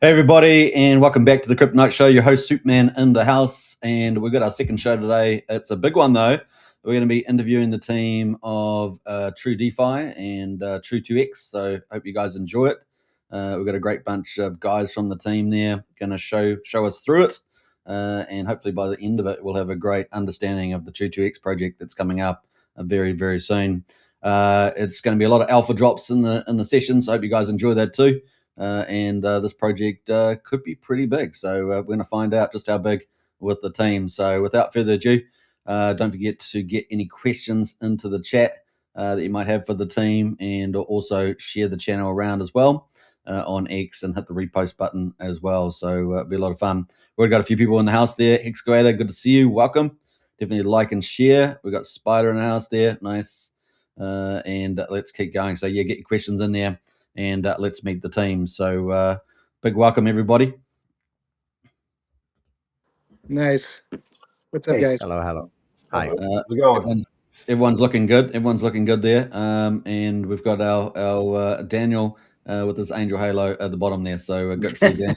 Hey everybody, and welcome back to the Crypto Night Show. Your host Superman in the house, and we've got our second show today. It's a big one though. We're going to be interviewing the team of True DeFi and TRU2X. So hope you guys enjoy it. We've got a great bunch of guys from the team there, going to show us through it, and hopefully by the end of it, we'll have a great understanding of the TRU2X project that's coming up very very soon. It's going to be a lot of alpha drops in the session, so I hope you guys enjoy that too. And this project could be pretty big. So we're going to find out just how big with the team. So without further ado, don't forget to get any questions into the chat that you might have for the team, and also share the channel around as well on X and hit the repost button as well. So it'll be a lot of fun. We've got a few people in the house there. Hexecutioner, good to see you. Welcome. Definitely like and share. We've got Spider in the house there. Nice. And let's keep going. So yeah, get your questions in there. And let's meet the team. So big welcome, everybody. Nice. What's up, Hey. guys? Hello. Hi. How's it going? Everyone's looking good. Everyone's looking good there. And we've got our Daniel with his angel halo at the bottom there. So good to see you,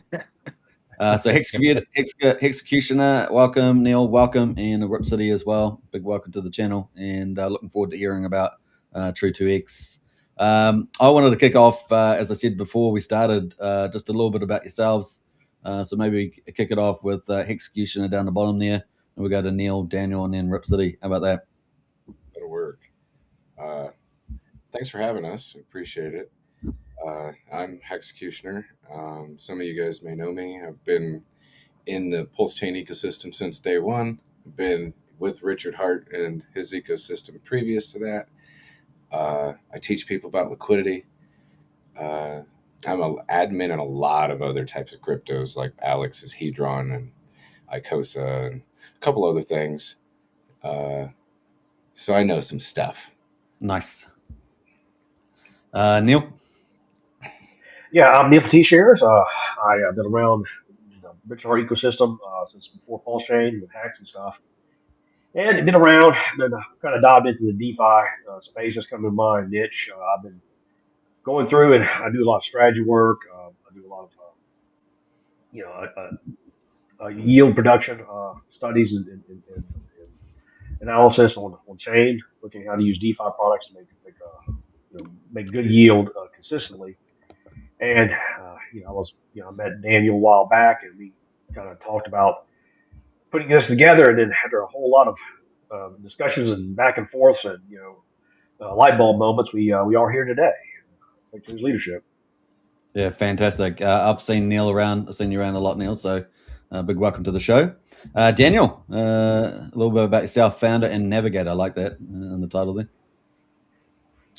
Dan. So Hexecutioner, welcome. Neil, welcome. And RipCity as well. Big welcome to the channel. And looking forward to hearing about TRU2X. I wanted to kick off, as I said before we started, just a little bit about yourselves. So maybe kick it off with Hexecutioner down the bottom there. And we go to Neil, Daniel, and then RipCity. How about that? That'll work. Thanks for having us. Appreciate it. I'm Hexecutioner. Some of you guys may know me. I've been in the Pulse Chain ecosystem since day one. I've been with Richard Hart and his ecosystem previous to that. I teach people about liquidity. I'm an admin in a lot of other types of cryptos, like Alex's Hedron and Icosa and a couple other things. So I know some stuff. Nice. Neil? Yeah, I'm Neil T-Shares. I've been around the Richard Hart ecosystem since before Pulse Chain and hacks and stuff. And been around, been kind of dived into the DeFi space. That's kind of my niche. I've been going through and I do a lot of strategy work. I do a lot of, yield production studies and analysis on chain, looking at how to use DeFi products to make good yield consistently. And I met Daniel a while back, and we kind of talked about putting this together. And then after a whole lot of discussions and back and forths, and light bulb moments, we are here today. Thanks to his leadership. Yeah, fantastic. I've seen Neil around. I've seen you around a lot, Neil. So big welcome to the show. Daniel, a little bit about yourself, founder and navigator. I like that in the title there.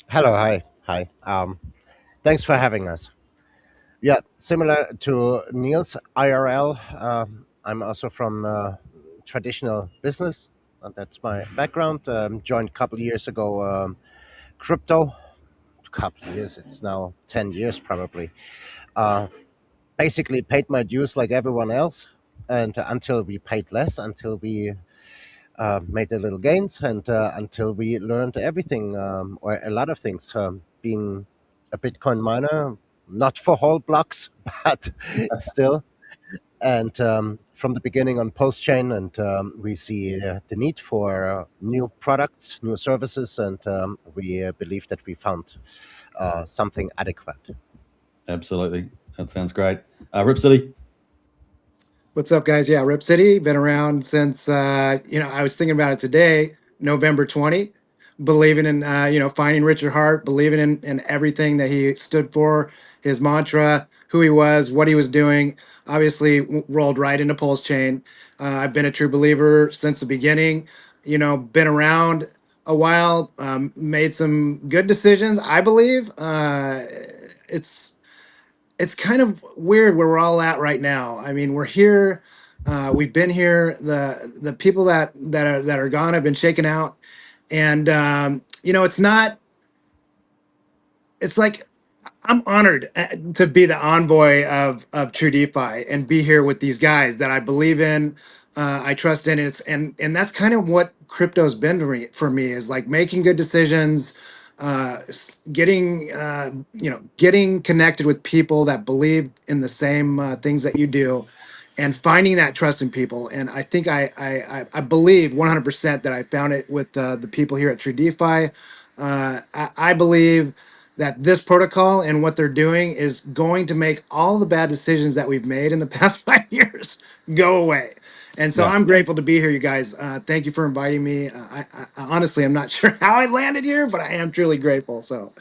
Hello, hi. Thanks for having us. Yeah, similar to Niels, IRL. I'm also from traditional business. That's my background. Joined a couple of years ago crypto. A couple of years. It's now 10 years probably. Basically paid my dues like everyone else, and until we paid less, until we made a little gains, and until we learned everything or a lot of things. Being a Bitcoin miner, not for whole blocks, but still. And from the beginning on Post Chain, and we see the need for new products, new services, and we believe that we found something adequate. Absolutely. That sounds great. RipCity. What's up, guys? Yeah, RipCity, been around since, I was thinking about it today, November 20, believing in, finding Richard Hart, believing in everything that he stood for, his mantra, who he was, what he was doing. Obviously, rolled right into Pulse Chain. I've been a true believer since the beginning, been around a while, made some good decisions, I believe. It's kind of weird where we're all at right now. I mean, we're here. We've been here. The people that are gone have been shaken out, and it's not. It's like I'm honored to be the envoy of True DeFi and be here with these guys that I believe in, I trust in. And that's kind of what crypto's been for me is like making good decisions, getting getting connected with people that believe in the same things that you do, and finding that trust in people. And I think I believe 100% that I found it with the people here at True DeFi. I believe that this protocol and what they're doing is going to make all the bad decisions that we've made in the past 5 years go away. And so Yeah. I'm grateful to be here, you guys. Thank you for inviting me. I honestly, I'm not sure how I landed here, but I am truly grateful. So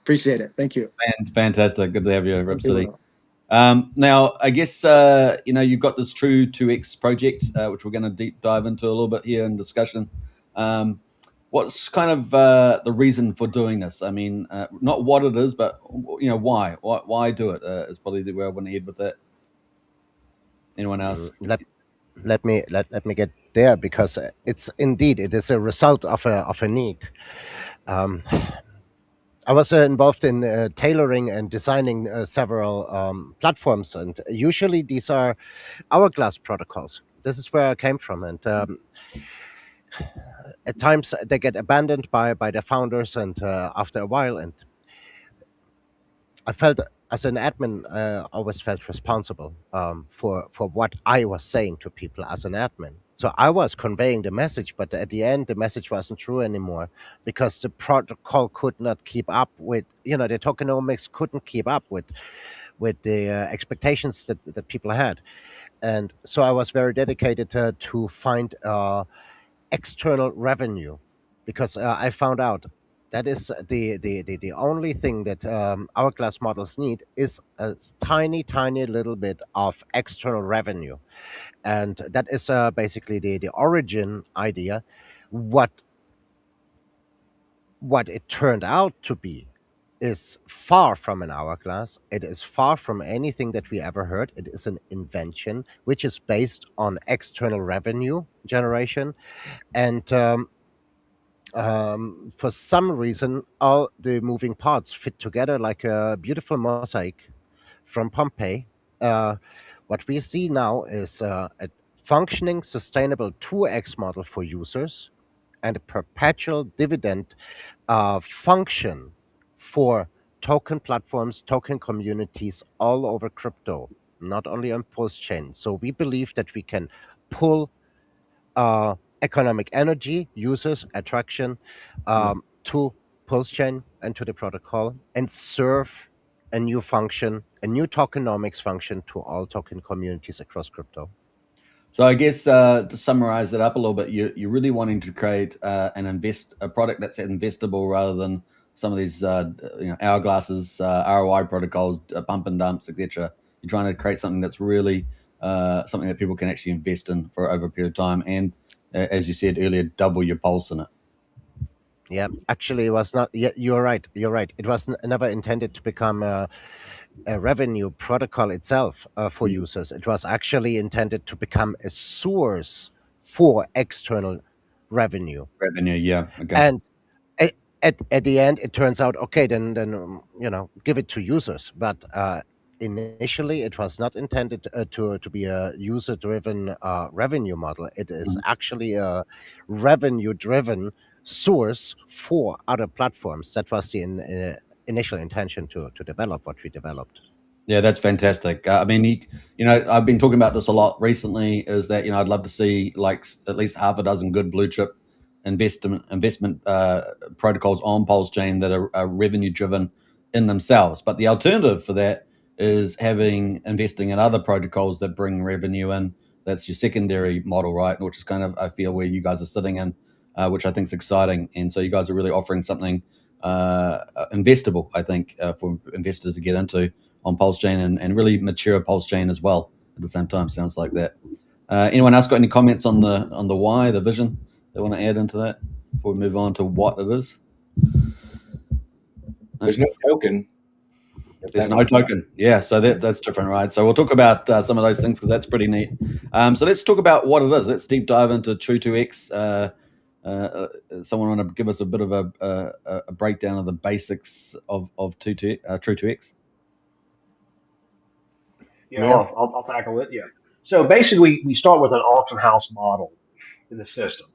appreciate it. Thank you. And fantastic. Good to have you, Be RipCity. well. Now, I guess you've got this TRU2X project, which we're going to deep dive into a little bit here in discussion. What's kind of the reason for doing this? I mean, not what it is, but why? Why do it? Is probably the way I want to head with that. Anyone else? Let me get there, because it is a result of a need. I was involved in tailoring and designing several platforms, and usually these are hourglass protocols. This is where I came from, and at times they get abandoned by the founders, and after a while, and I felt, as an admin, always felt responsible for what I was saying to people as an admin. So I was conveying the message, but at the end, the message wasn't true anymore, because the protocol could not keep up with, the tokenomics couldn't keep up with the expectations that people had. And so I was very dedicated to find external revenue, because I found out that is the only thing that hourglass models need is a tiny little bit of external revenue. And that is basically the origin idea. What it turned out to be is far from an hourglass. It is far from anything that we ever heard. It is an invention which is based on external revenue generation. And for some reason, all the moving parts fit together like a beautiful mosaic from Pompeii. What we see now is a functioning, sustainable 2x model for users, and a perpetual dividend function for token platforms, token communities all over crypto, not only on post chain. So we believe that we can pull economic energy, users, attraction to post chain and to the protocol, and serve a new function, a new tokenomics function to all token communities across crypto. So I guess to summarize it up a little bit, you're really wanting to create a product that's investable rather than some of these hourglasses, ROI protocols, pump and dumps, etc. You're trying to create something that's really something that people can actually invest in for over a period of time, and as you said earlier, double your pulse in it. Yeah, actually, it was not. Yeah, you're right. You're right. It was never intended to become a revenue protocol itself for users. It was actually intended to become a source for external revenue. Revenue, yeah, okay. And at the end, it turns out, okay, then give it to users. But initially, it was not intended to be a user driven revenue model. It is actually a revenue driven source for other platforms. That was the initial intention to develop what we developed. Yeah, that's fantastic. I mean, I've been talking about this a lot recently. Is that I'd love to see like at least half a dozen good blue chip investment protocols on Pulse Chain that are revenue driven in themselves. But the alternative for that is investing in other protocols that bring revenue in. That's your secondary model, right? Which is kind of, I feel, where you guys are sitting in, which I think is exciting. And so you guys are really offering something investable, I think, for investors to get into on Pulse Chain, and really mature Pulse Chain as well at the same time. Sounds like that. Anyone else got any comments on the why, the vision they want to add into that before we move on to what it is? There's no token. There's no token. Yeah, so that's different, right? So we'll talk about some of those things because that's pretty neat. So let's talk about what it is. Let's deep dive into TRU2X. Someone want to give us a bit of a breakdown of the basics of TRU2X? Yeah, I'll tackle it. Yeah. So basically, we start with an auction house model in the system.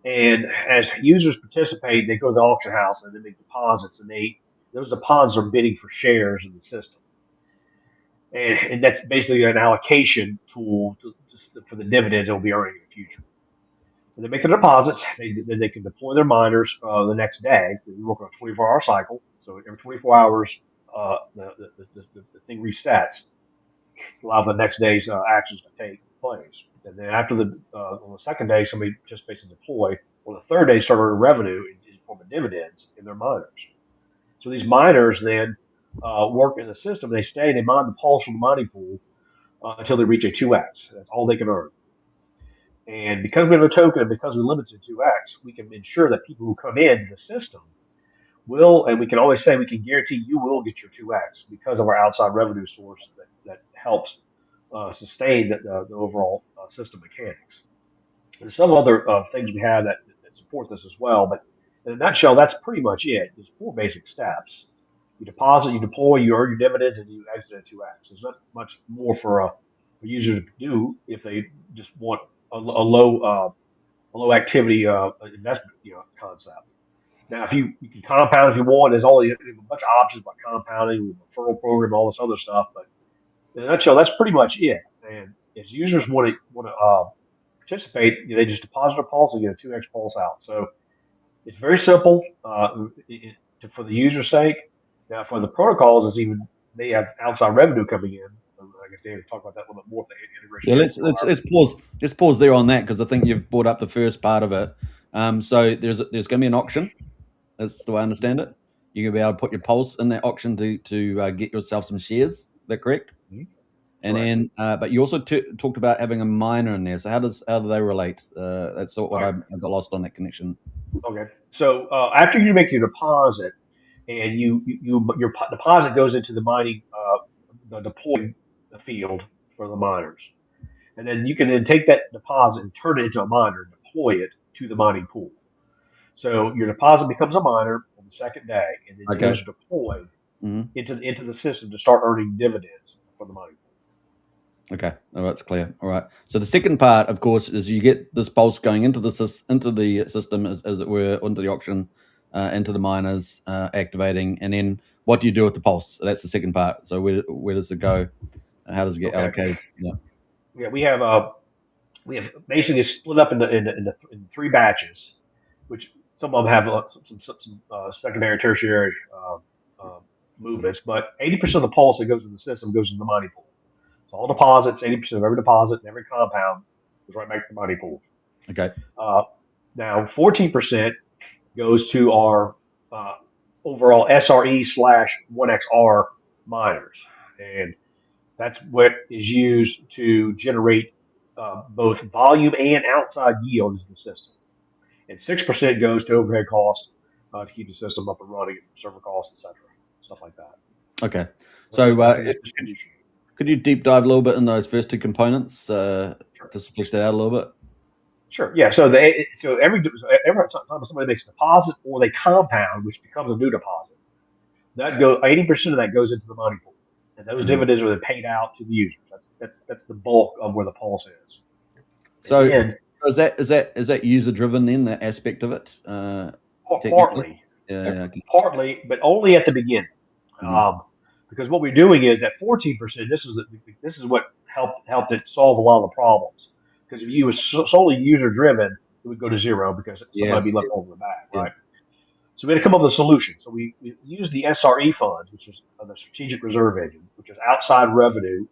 And as users participate, they go to the auction house and they make deposits, and those deposits are bidding for shares in the system. And that's basically an allocation tool for the dividends they'll be earning in the future. And they make the deposits, then they can deploy their miners the next day. We work on a 24-hour cycle, so every 24 hours, the thing resets, allow the next day's actions to take place. And then after on the second day, somebody just basically deploy. On the third day, start earning revenue in the form of dividends in their miners. So these miners then work in the system. They mine the pulse from the mining pool until they reach a 2x. That's all they can earn. And because we have a token and because we limit it to 2x, we can ensure that people who come into the system will, and we can always say we can guarantee you will get your 2x because of our outside revenue source that helps sustain the overall system mechanics. There's some other things we have that support this as well, but in a nutshell, that's pretty much it. There's 4 basic steps. You deposit, you deploy, you earn your dividends, and you exit at 2x. There's not much more for a user to do if they just want a low activity investment concept. Now, if you can compound if you want, there's a bunch of options about compounding, referral program, all this other stuff. But in a nutshell, that's pretty much it. And if users want to participate, they just deposit a pulse and get a 2x pulse out. So it's very simple for the user's sake. Now, for the protocols, they have outside revenue coming in. I guess David talk about that a little bit more. The integration. Yeah, let's pause there on that, because I think you've brought up the first part of it. So there's going to be an auction. That's the way I understand it. You're going to be able to put your pulse in that auction to get yourself some shares. Is that correct? Mm-hmm. And then, but you also talked about having a miner in there. So how do they relate? That's what I got lost on that connection. Okay. So after you make your deposit, and your deposit goes into the mining, the deploying field for the miners, and then you can then take that deposit and turn it into a miner and deploy it to the mining pool. So your deposit becomes a miner on the second day, and then those are deployed into the system to start earning dividends from the mining pool. Okay, all right, it's clear. All right. So the second part, of course, is you get this pulse going into the system, as it were, into the auction, into the miners, activating, and then what do you do with the pulse? So that's the second part. So where does it go? How does it get allocated? Yeah, we have basically split up in 3 batches, which some of them have some secondary, tertiary movements, but 80% of the pulse that goes in the system goes in the mining pool. So all deposits, 80% of every deposit and every compound goes right back to the mining pool. Okay. Now 14% goes to our overall SRE/1XR miners, and that's what is used to generate both volume and outside yield into the system. And 6% goes to overhead costs to keep the system up and running, server costs, etc., stuff like that. Okay. So could you deep dive a little bit in those first 2 components, just to flesh that out a little bit? Sure. Yeah. So every time somebody makes a deposit or they compound, which becomes a new deposit, 80% of that goes into the mining pool, and those dividends are then paid out to the users. That's the bulk of where the pulse is. So is that user driven then, that aspect of it? Partly. Yeah. Partly, but only at the beginning. Because what we're doing is that 14%. This is what helped it solve a lot of the problems. Because if you was solely user driven, it would go to 0 because somebody would be left over the back, right? So we had to come up with a solution. So we used the SRE funds, which is the strategic reserve engine, which is outside revenue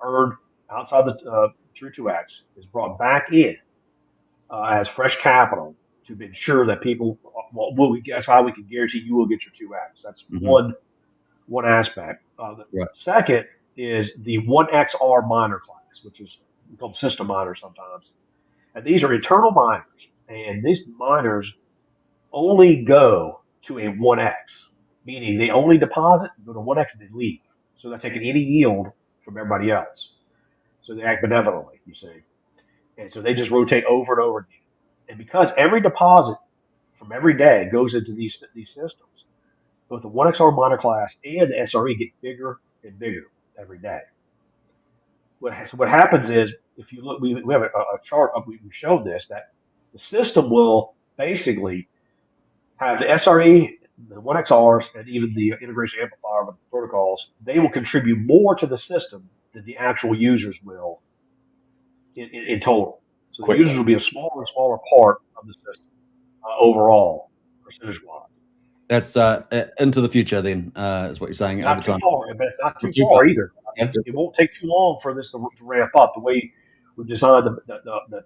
earned outside the TRU2X, is brought back in as fresh capital to ensure that people. That's how we can guarantee you will get your 2x. That's one aspect. The second is the 1XR miner class, which is called system miners sometimes. And these are internal miners, and these miners only go to a 1x, meaning they only deposit, go to 1x, and they leave. So they're taking any yield from everybody else. So they act benevolently, you see. And so they just rotate over and over again. And because every deposit from every day goes into these systems, both the 1XR miner class and the SRE get bigger and bigger every day. What happens is, if you look, we have a chart up. We showed this, that The system will basically have the SRE, the 1XRs, and even the integration amplifier with the protocols. They will contribute more to the system than the actual users will in total. So the users Quickly. will be a smaller and smaller part of the system overall, percentage wise. That's into the future. Then is what you're saying over Not too time. far, but it's not Not too too far. far either. I Yeah. mean, it won't take too long for this to ramp up. The way we designed the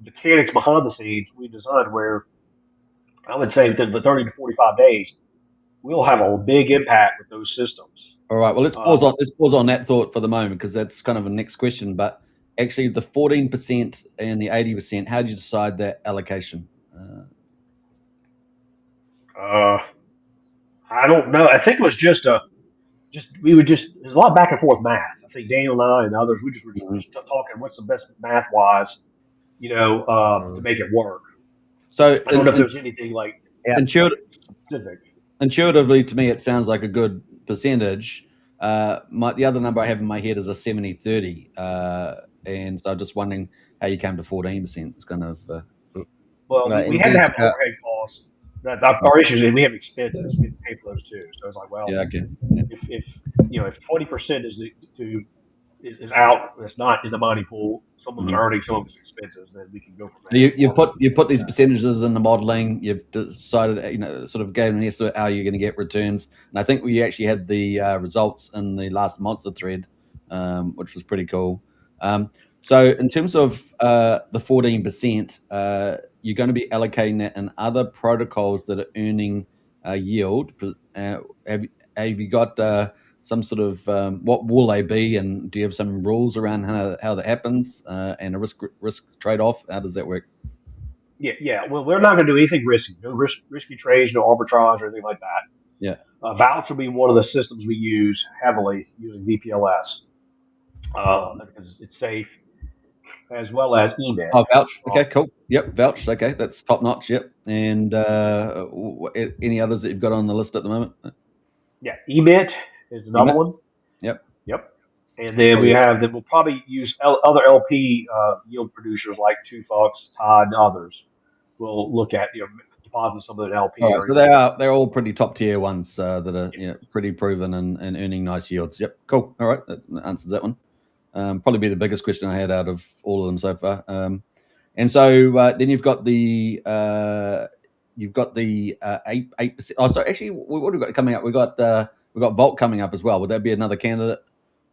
mechanics behind the scenes, we designed where I would say within the 30 to 45 days, we'll have a big impact with those systems. All right. Well, Uh, let's pause on that thought for the moment because that's kind of a next question. But actually, the 14% and the 80%, how did you decide that allocation? uh, I don't know. I think it was just we would just there's a lot of back and forth math. I think Daniel and I and others we just were Mhm. just talking what's the best math wise, to Mm. make it work. So, I don't know if there's anything Yeah. intuitive, specific. intuitively, to me, it sounds like a good percentage. The other number I have in my head is a 70-30. And so I'm just wondering how you came to 14%. It's kind of Well, we had to Indeed. have overhead costs. That our issue is we have expenses. We have to pay for those too. So it's like, well, yeah, okay. Yeah. if 20% is out, it's not in the money pool. Someone's Mhm. earning some of his expenses, then we can go from So there. you put these percentages in the modeling. You've decided, sort of gave an estimate how you're going to get returns. And I think we actually had the results in the last monster thread, which was pretty cool. So in terms of the 14%, you're going to be allocating that in other protocols that are earning yield. Have have you got some sort of what will they be, and do you have some rules around how that happens and a risk trade off? How does that work? Yeah, yeah. Well, we're not going to do anything risky. No risky trades, no arbitrage or anything like that. Yeah. Vouch will be one of the systems we use heavily using VPLS because it's safe, as well as EMIT. Oh, vouch. Uh, Okay, cool. Yep, vouch. Okay, that's top notch. Yep. And any others that you've got on the list at the moment? yeah, EMIT is another Emit. one. Yep. Yep. And then Probably. we'll probably use other LP yield producers like 2Fox, Todd, and others. We'll look at deposit some of that All LP right. or So anything like they're all pretty top tier ones that are pretty proven and earning nice yields. Yep. Cool. All right. That answers that one. Probably be the biggest question I had out of all of them so far. And so then you've got the 8%. Oh, so actually, what have we got coming up? We got Volt coming up as well. Would that be another candidate?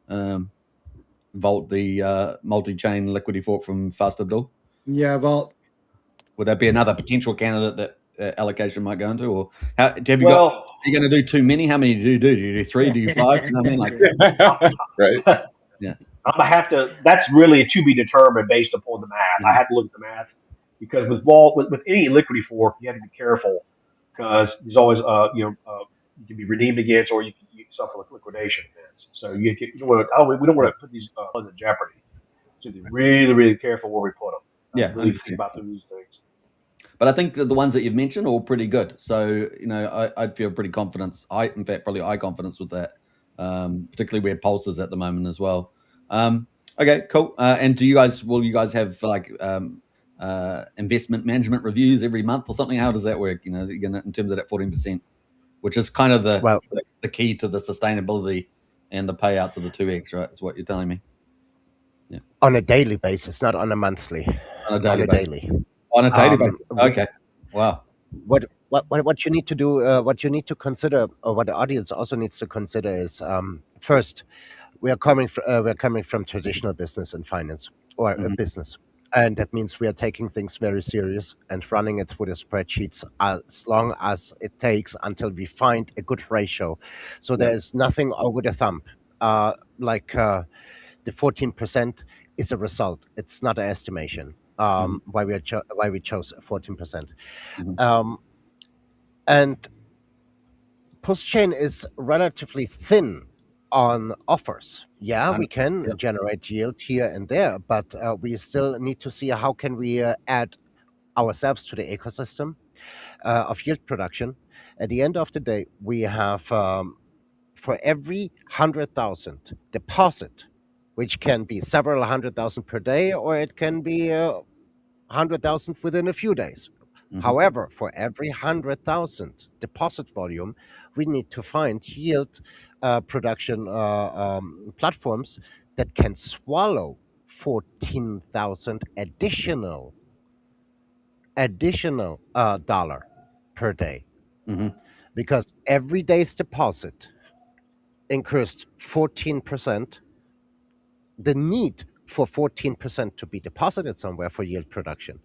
Volt, the multi-chain liquidity fork from Fast Abdul. Yeah, Vault. Would that be another potential candidate that allocation might go into, or have you got? Well, Are you going to do too many? How many do you do? Do you do three? Do you do five? You know what I mean? Like, Right. yeah. I'm gonna have to. That's really to be determined based upon the math. I Mhm. have to look at the math because with any liquidity fork, you have to be careful because there's always you can be redeemed against or you suffer liquidation events. So we don't want to put these funds in jeopardy. So be really really careful where we put them. Yeah, Really think 100%. about these things. But I think that the ones that you've mentioned are all pretty good. So I'd feel pretty confident. In fact, probably high confidence with that, particularly where Pulse is at the moment as well. Okay, cool. And will you guys have like investment management reviews every month or something? How does that work? In terms of that 14%, which is kind of Well, the key to the sustainability and the payouts of the 2X, right? Is what you're telling me. Yeah, on a daily basis, not on a monthly. on a On daily a basis. daily. On a daily basis. We Okay. Wow. what you need to do, what you need to consider, or what the audience also needs to consider is first, we're coming from traditional business and finance or Mhm. business, and that means we are taking things very serious and running it through the spreadsheets as long as it takes until we find a good ratio. So Yeah. there is nothing over the thumb. Like the 14% is a result. It's not an estimation. Mhm. Why we chose 14%. Mhm. Um, and Postchain is relatively thin on offers. Yeah, we 100%. Yeah. can generate yield here and there, but we still need to see how can we add ourselves to the ecosystem of yield production. At the end of the day, we have for every 100,000 deposit, which can be several 100,000 per day, or it can be 100,000 within a few days. However, for every 100,000 deposit volume, we need to find yield production platforms that can swallow 14,000 additional dollar per day, Mm-hmm. because every day's deposit increased 14%. The need for 14% to be deposited somewhere for yield production.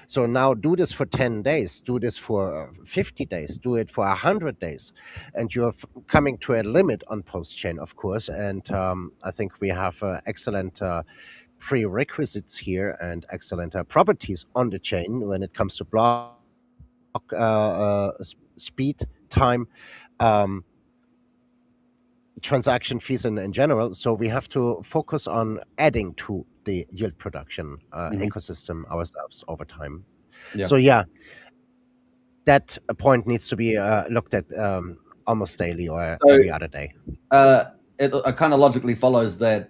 So now do this for 10 days, do this for 50 days, do it for 100 days. And you're coming to a limit on post chain, of course. And I think we have excellent prerequisites here and excellent properties on the chain when it comes to block speed, time, um, transaction fees in general. So we have to focus on adding to the yield production Mm-hmm. ecosystem ourselves over time. Yeah. So yeah, that point needs to be looked at almost daily or So every other day. it kind of logically follows that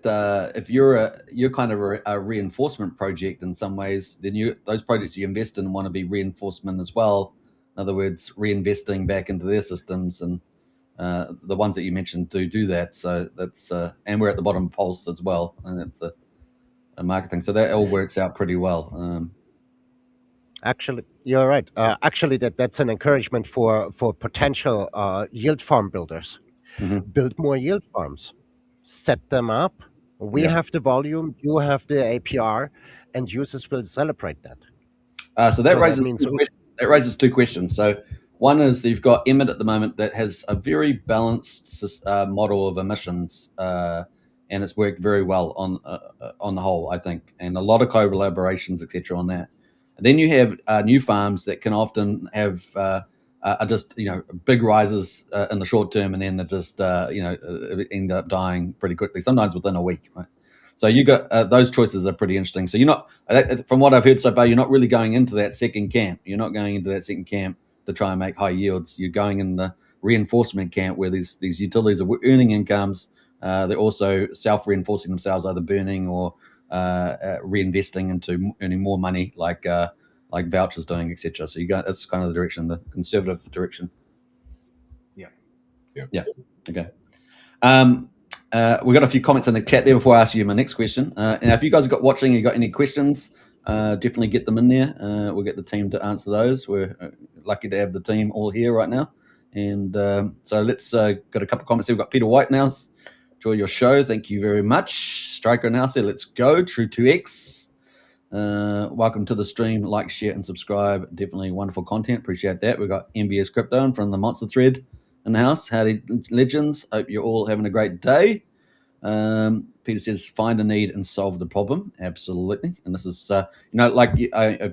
if you're kind of a reinforcement project in some ways, then those projects you invest in want to be reinforcement as well. In other words, reinvesting back into their systems, and the ones that you mentioned do that. So that's and we're at the bottom of Pulse as well, and it's a marketing. So that all works out pretty well. Actually, you're right. Actually, that's an encouragement for potential yield farm builders. Mhm. Build more yield farms, set them up. We Yeah. have the volume, you have the APR, and users will celebrate that. So that So that raises means two questions. So one is that you've got Emmett at the moment that has a very balanced model of emissions, and it's worked very well on the whole, I think, and a lot of collaborations, etc. on that. And then you have new farms that can often have are just big rises in the short term, and then they just end up dying pretty quickly, sometimes within a week, right? So you got those choices are pretty interesting. So you're not, from what I've heard so far, you're not really going into that second camp. You're not going into that second camp to try and make high yields. You're going in the reinforcement camp where these utilities are earning incomes. They're also self-reinforcing themselves, either burning or reinvesting into earning more money, like vouchers doing, etc. So you go. That's kind of the direction, the conservative direction. Yeah. Yeah. Okay. We got a few comments in the chat there before I ask you my next question. And if you guys got watching, you got any questions, definitely get them in there. We'll get the team to answer those. We're lucky to have the team all here right now. And so let's got a couple of comments here. We've got Peter White now. Enjoy your show. Thank you very much. Striker now said, let's go. TRU2X. Welcome to the stream. Like, share, and subscribe. Definitely wonderful content. Appreciate that. We've got MBS Crypto and from the Monster Thread in the house. Howdy, legends. Hope you're all having a great day. Peter says, find a need and solve the problem. Absolutely. And this is, like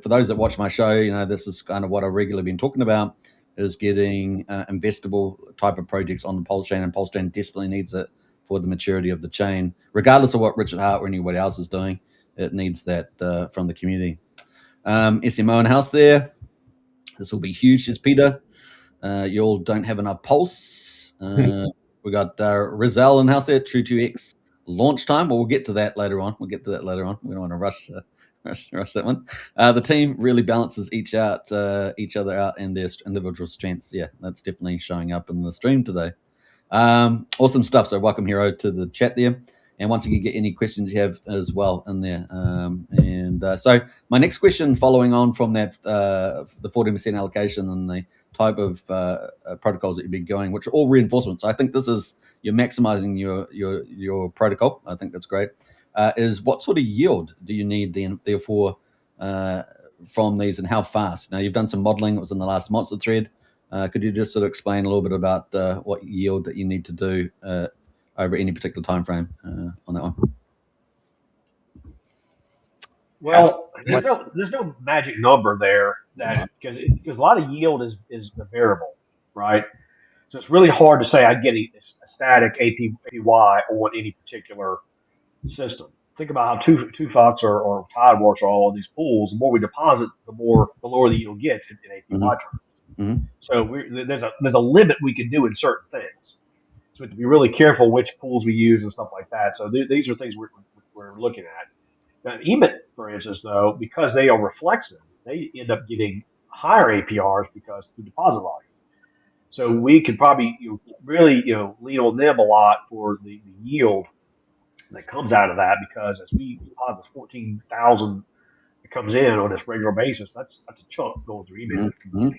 for those that watch my show, this is kind of what I've regularly been talking about, is getting investable type of projects on the Pulse chain, and Pulse chain desperately needs it for the maturity of the chain, regardless of what Richard Hart or anybody else is doing. It needs that from the community. SMO in house there. This will be huge, says Peter. You all don't have enough Pulse. We got Rizal in house there, TRU2X launch time. Well, we'll get to that later on. We don't want to rush that one. The team really balances each other out and their individual strengths. Yeah, that's definitely showing up in the stream today. Awesome stuff. So welcome, Hero, to the chat there. And once again, get any questions you have as well in there. So my next question, following on from that, the 14% allocation and the type of protocols that you've been going, which are all reinforcements. I think this is, you're maximizing your protocol. I think that's great. Is what sort of yield do you need then, therefore, from these, and how fast? Now, you've done some modeling. It was in the last Monster Thread. Could you just sort of explain a little bit about what yield that you need to do over any particular time frame on that one? Well, there's no magic number there, that because a lot of yield is a variable, right? So it's really hard to say I get a static APY on any particular system. Think about how two Fox or Tideworks or all of these pools. The more we deposit, the lower the yield gets in APY terms. Mm-hmm. So there's a limit we can do in certain things. So we have to be really careful which pools we use and stuff like that. So these are things we're looking at. Now, for instance, though, because they are reflexive, they end up getting higher APRs because through deposit volume. So we could probably really lean on them a lot for the yield that comes out of that because as we deposit 14,000 that comes in on this regular basis, that's a chunk going through email. Mm-hmm.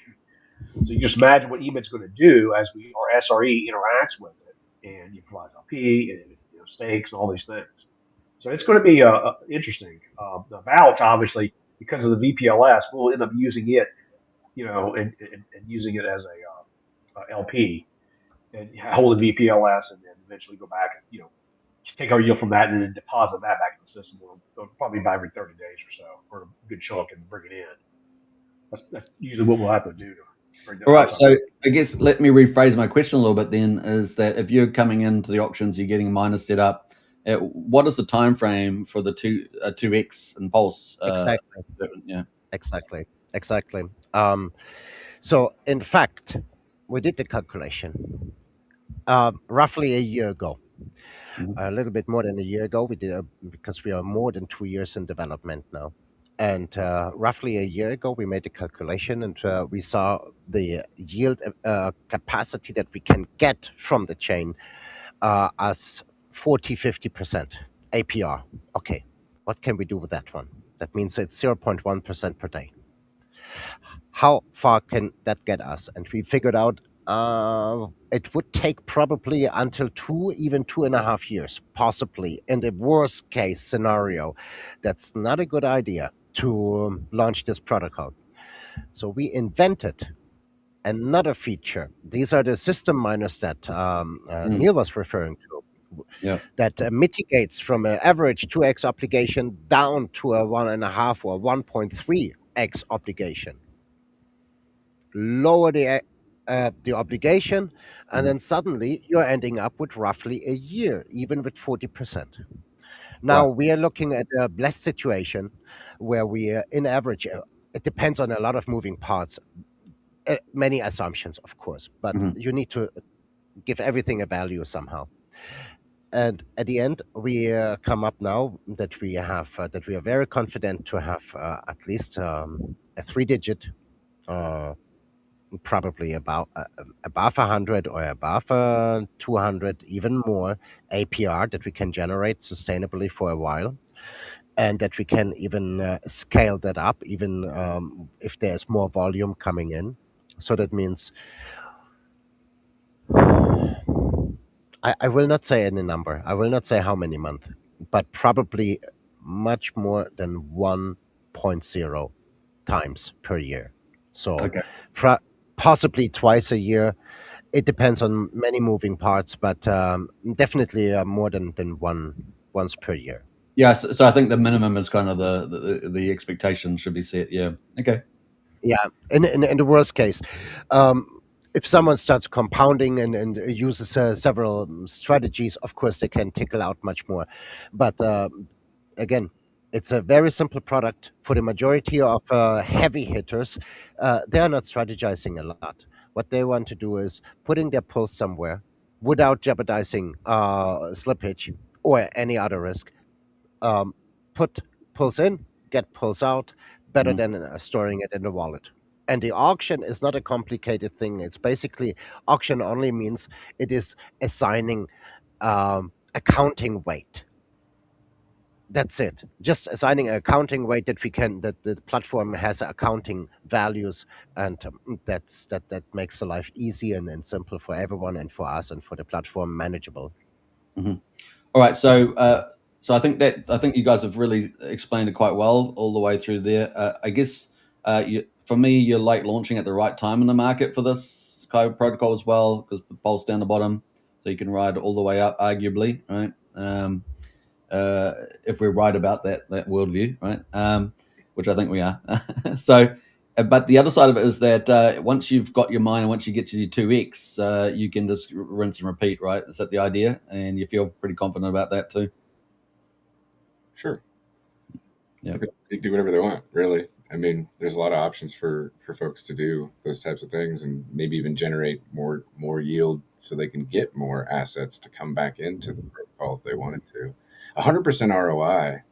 So you just imagine what email's going to do as our SRE interacts with it and you provide LP and stakes and all these things. So it's going to be interesting. The ballots, obviously, because of the VPLS, we'll end up using it, and using it as a LP and hold the VPLS and then eventually go back and, take our yield from that and then deposit that back in the system. We'll probably by every 30 days or so for a good chunk and bring it in. That's usually what we'll have to do to bring that. All right. So I guess let me rephrase my question a little bit then is that if you're coming into the auctions, you're getting miners set up. What is the time frame for the 2X and Pulse? Exactly. Yeah. Exactly. So in fact, we did the calculation roughly a year ago. A little bit more than a year ago, we did because we are more than 2 years in development now. And roughly a year ago, we made a calculation and we saw the yield capacity that we can get from the chain as 40-50% APR. Okay, what can we do with that one? That means it's 0.1% per day. How far can that get us? And we figured out it would take probably until 2.5 years, possibly in the worst case scenario. That's not a good idea to launch this protocol. So we invented another feature. These are the system miners that Neil was referring to, that mitigates from an average 2x obligation down to a 1.5 or 1.3x obligation. Lower the obligation, and then suddenly you're ending up with roughly a year, even with 40%. Now we are looking at a blessed situation where we, in average, it depends on a lot of moving parts, many assumptions, of course, but you need to give everything a value somehow. And at the end, we come up now that we have that we are very confident to have at least a 3-digit. Probably about above 100 or above 200, even more APR that we can generate sustainably for a while, and that we can even scale that up, even if there's more volume coming in. So that means I will not say any number. I will not say how many months, but probably much more than 1.0 times per year. So possibly twice a year. It depends on many moving parts, but definitely more than once per year. Yeah, so I think the minimum is kind of the expectation should be set. Yeah. Okay. Yeah, in the worst case, if someone starts compounding and uses several strategies, of course they can tickle out much more. But again, it's a very simple product for the majority of heavy hitters. They are not strategizing a lot. What they want to do is putting their pulse somewhere without jeopardizing slippage or any other risk. Put pulse in, get pulse out, better than storing it in the wallet. And the auction is not a complicated thing. It's basically auction only means it is assigning accounting weight. That's it. Just assigning an accounting weight that the platform has accounting values, and that makes the life easy and simple for everyone and for us and for the platform manageable. All right, so I think you guys have really explained it quite well all the way through there. I guess for me, you're late launching at the right time in the market for this kind of protocol as well, because the pulse down the bottom, so you can ride all the way up, arguably, right? If we're right about that worldview, right? Which I think we are. So, but the other side of it is that once you've got your mine and once you get to your 2x, you can just rinse and repeat, right? Is that the idea? And you feel pretty confident about that too? Sure. Yeah. They can do whatever they want, really. I mean, there's a lot of options for folks to do those types of things and maybe even generate more yield so they can get more assets to come back into the protocol if they wanted to. 100% ROI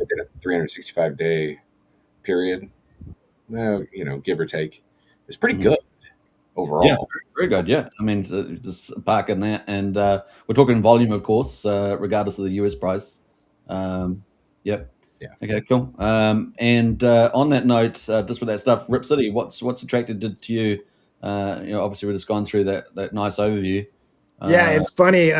within a 365-day period, give or take, is pretty Mhm. good Yeah, overall. very good. Yeah, I mean, just park in that, and we're talking volume, of course, regardless of the US price. Yep. Yeah. Okay, cool. And on that note, just with that stuff, RipCity, what's attracted to you? Obviously, we've just gone through that nice overview. Yeah, Uh, it's funny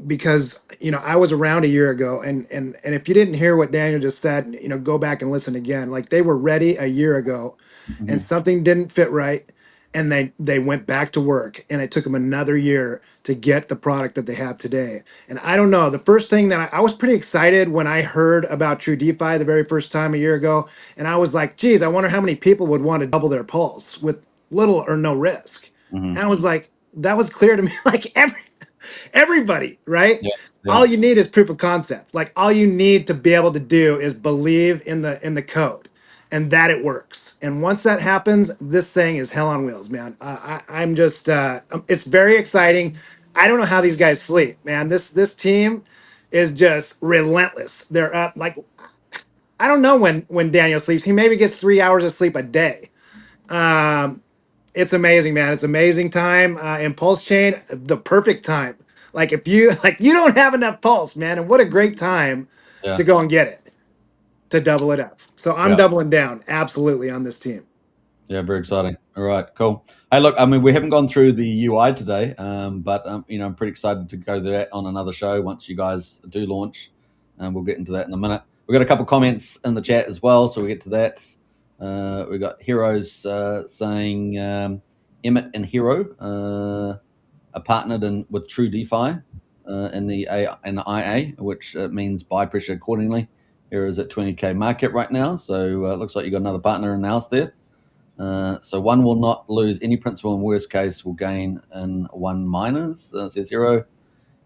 because I was around a year ago, and if you didn't hear what Daniel just said, go back and listen again. Like they were ready a year ago, and mhm, something didn't fit right, and they went back to work, and it took them another year to get the product that they have today. And I don't know, the first thing that I was pretty excited when I heard about True DeFi the very first time a year ago, and I was like, geez, I wonder how many people would want to double their pulse with little or no risk. mhm. And I was like, that was clear to me. Like everybody, right? Yeah, yeah, All you need is proof of concept. Like all you need to be able to do is believe in the code, and that it works. And once that happens, this thing is hell on wheels, man. I'm just, it's very exciting. I don't know how these guys sleep, man. This team is just relentless. They're up like I don't know when Daniel sleeps. He maybe gets 3 hours of sleep a day. Um, it's amazing, man. It's amazing time. Impulse chain, the perfect time. Like if you like you don't have enough pulse, man, and what a great time yeah, to go and get it to double it up. So I'm yeah. doubling down absolutely on this team. Yeah, very exciting. All right, cool. Hey, look, I mean, we haven't gone through the UI today, but I'm pretty excited to go there on another show once you guys do launch, and we'll get into that in a minute. We've got a couple comments in the chat as well, so we'll get to that. We've got Heroes saying Emmett and Hero are partnered with True DeFi in the IA, which means buy pressure accordingly. Heroes at 20K market right now, so it looks like you got another partner in the house there. So one will not lose any principal, in worst case will gain in one miners, says Hero.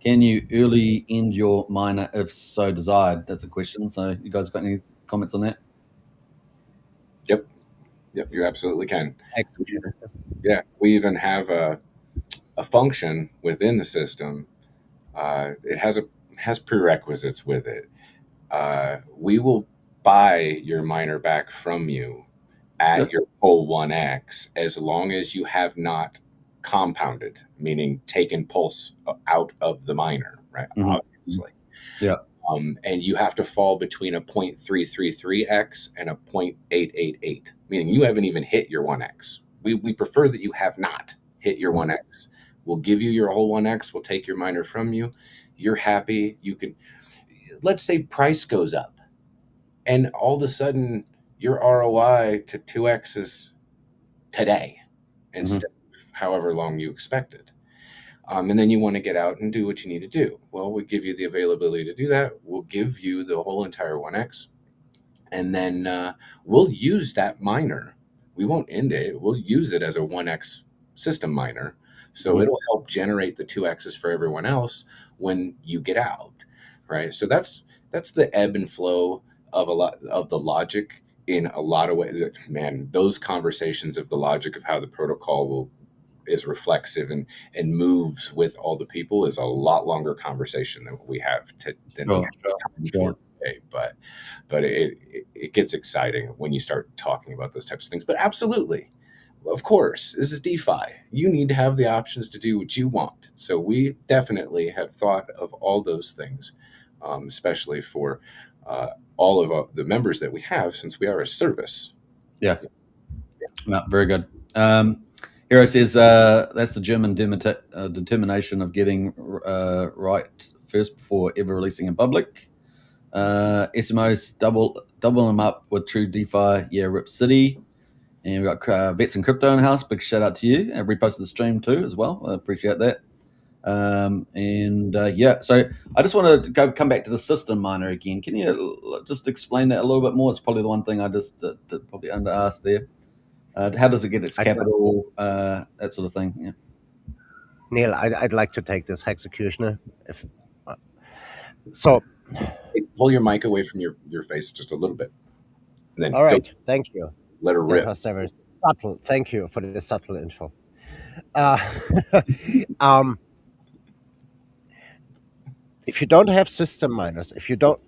Can you early end your miner if so desired? That's a question. So you guys got any comments on that? Yep, you absolutely can. Hexecutioner. Yeah, we even have a function within the system. It has prerequisites with it. We will buy your miner back from you at Good. your full 1x as long as you have not compounded, meaning taken pulse out of the miner, right? Mm-hmm. Obviously. Yeah. And you have to fall between a 0.333x and a 0.888, meaning you haven't even hit your 1x. We prefer that you have not hit your 1x. We'll give you your whole 1x. We'll take your miner from you. You're happy. You can, let's say price goes up and all of a sudden your ROI to 2x is today instead of however long you expected. And then you want to get out and do what you need to do. Well, we give you the availability to do that. We'll give you the whole entire 1x. And then we'll use that miner. We won't end it. We'll use it as a 1x system miner. So Mhm. it'll help generate the 2x's for everyone else when you get out. Right. So that's the ebb and flow of a lot of the logic in a lot of ways. Man, those conversations of the logic of how the protocol is reflexive and moves with all the people is a lot longer conversation than we have than we have time for today. But it gets exciting when you start talking about those types of things. But absolutely, of course, this is DeFi. You need to have the options to do what you want. So we definitely have thought of all those things, especially for all of the members that we have, since we are a service. Yeah. No, very good. Hero says that's the German determination of getting right first before ever releasing in public. SMOs double them up with True DeFi. Yeah, RipCity. And we've got Vets and Crypto in the house. Big shout out to you. And reposted the stream too as well. I appreciate that. Yeah, so I just want to come back to the system miner again. Can you just explain that a little bit more? It's probably the one thing I just probably under asked there. How does it get its capital? That sort of thing. Yeah. Neil, I'd like to take this Hexecutioner. So, Hey, pull your mic away from your face just a little bit. And then all right, thank you. Let her rip. That was very subtle. Thank you for the subtle info. Uh, if you don't have system miners, if you don't,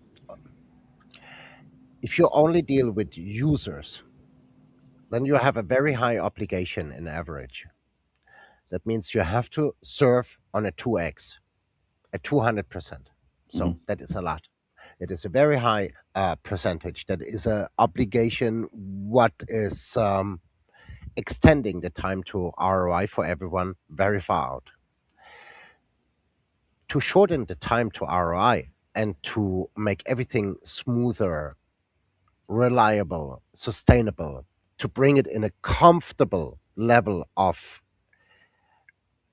If you only deal with users, then you have a very high obligation in average. That means you have to serve on a 2x, at 200%. So Mhm. that is a lot. It is a very high percentage. That is a obligation. What is extending the time to ROI for everyone very far out. To shorten the time to ROI and to make everything smoother, reliable, sustainable, to bring it in a comfortable level of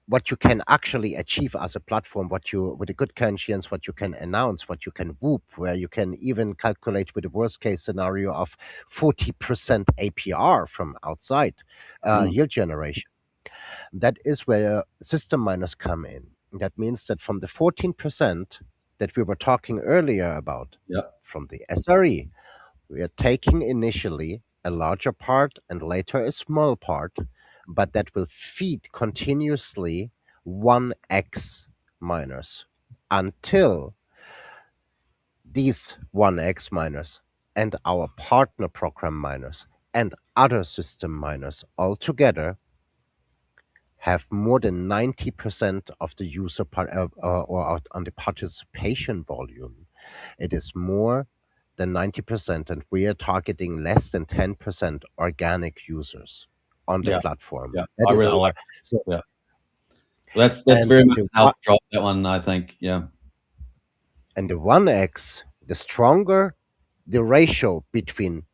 what you can actually achieve as a platform, what you, with a good conscience, what you can announce, what you can whoop, where you can even calculate with the worst case scenario of 40% APR from outside Mhm. yield generation. That is where system miners come in. That means that from the 14% that we were talking earlier about, Yep. from the SRE, we are taking initially a larger part and later a small part, but that will feed continuously 1x miners until these 1x miners and our partner program miners and other system miners all together have more than 90% of the user on the participation volume. It is more than 90%, and we are targeting less than 10% organic users on the Yeah. platform. Yeah. That I is really our like. so, Yeah. That's and very much the how to drop that one. I think. Yeah. and the 1x, the stronger the ratio between.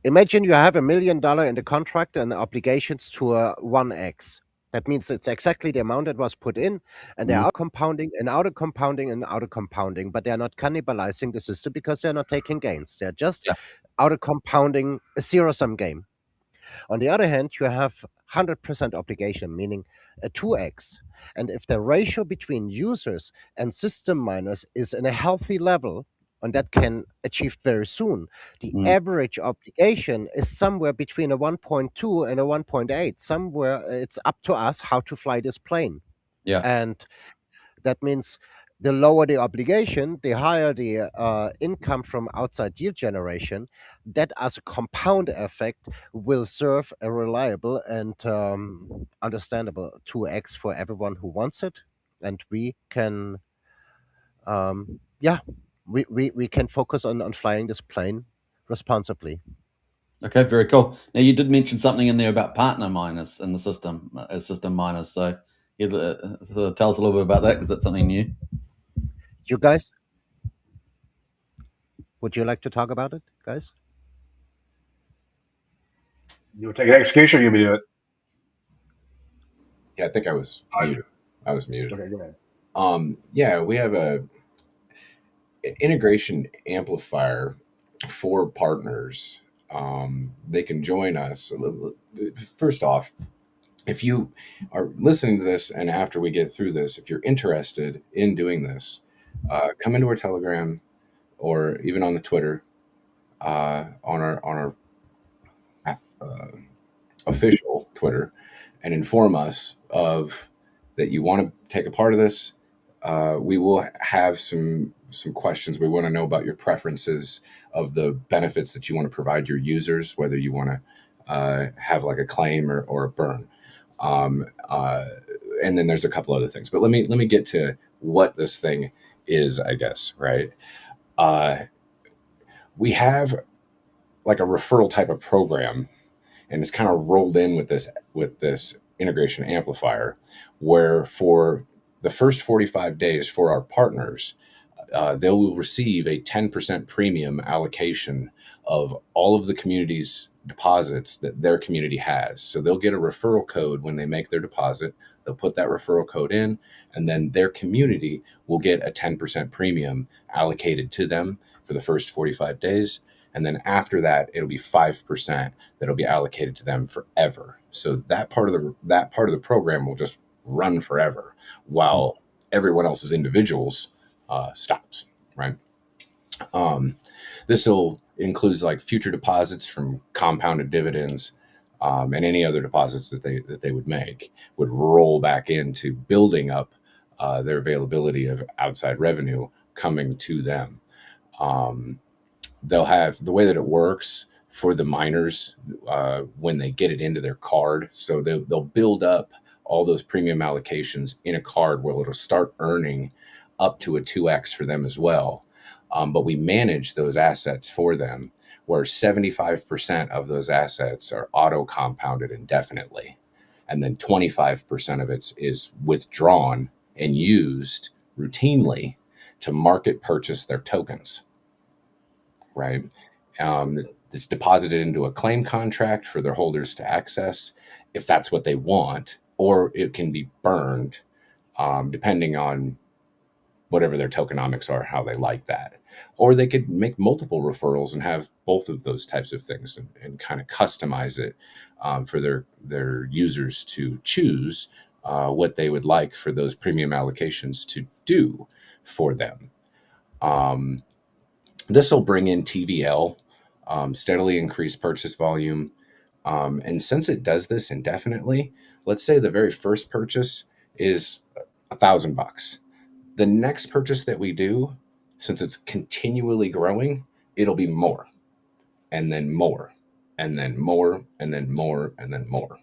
Imagine you have $1 million in the contract and obligations to a 1x. That means it's exactly the amount that was put in, and they're Mhm. out compounding and out of compounding and out of compounding, but they're not cannibalizing the system because they're not taking gains. They're just Yeah. out of compounding a zero sum game. On the other hand, you have 100% obligation, meaning a 2x. And if the ratio between users and system miners is in a healthy level, and that can achieved very soon, the Mhm. average obligation is somewhere between a 1.2 and a 1.8. Somewhere it's up to us how to fly this plane. Yeah. And that means the lower the obligation, the higher the income from outside yield generation. That, as a compound effect, will serve a reliable and understandable 2x for everyone who wants it. And we can, yeah, we can focus on flying this plane responsibly. Okay. Very cool. Now you did mention something in there about partner miners in the system as system miners. So yeah, so tell us a little bit about that because that's something new. You guys, would you like to talk about it, guys? You want to take an execution or you want me to do it? Yeah, I think I was muted. I was muted. Okay, go ahead. Yeah, we have a integration amplifier for partners. They can join us. First off, if you are listening to this and after we get through this, if you're interested in doing this, come into our Telegram or even on the Twitter, on our uh, official Twitter, and inform us of that you want to take a part of this. We will have some questions. We want to know about your preferences of the benefits that you want to provide your users, whether you want to have like a claim or a burn. Um, uh, and then there's a couple other things. But let me get to what this thing is, I guess, right? Uh, we have like a referral type of program, and it's kind of rolled in with this integration amplifier, where for the first 45 days for our partners, they will receive a 10% premium allocation of all of the community's deposits that their community has. So they'll get a referral code when they make their deposit. They'll put that referral code in, and then their community will get a 10% premium allocated to them for the first 45 days. And then after that, it'll be 5% that'll be allocated to them forever. So that part of the program will just run forever, while everyone else's individuals stops, right? Um, this will includes like future deposits from compounded dividends, and any other deposits that they would make would roll back into building up their availability of outside revenue coming to them. Um, they'll have the way that it works for the miners when they get it into their card. So they'll build up all those premium allocations in a card where it'll start earning up to a 2x for them as well. But we manage those assets for them, where 75% of those assets are auto compounded indefinitely. And then 25% of it is withdrawn and used routinely to market purchase their tokens, right? It's deposited into a claim contract for their holders to access if that's what they want, or it can be burned depending on whatever their tokenomics are, how they like that. Or they could make multiple referrals and have both of those types of things and kind of customize it for their users to choose what they would like for those premium allocations to do for them. This will bring in TVL, steadily increase purchase volume. And since it does this indefinitely, let's say the very first purchase is $1,000. The next purchase that we do, since it's continually growing, it'll be more, and then more, and then more, and then more, and then more.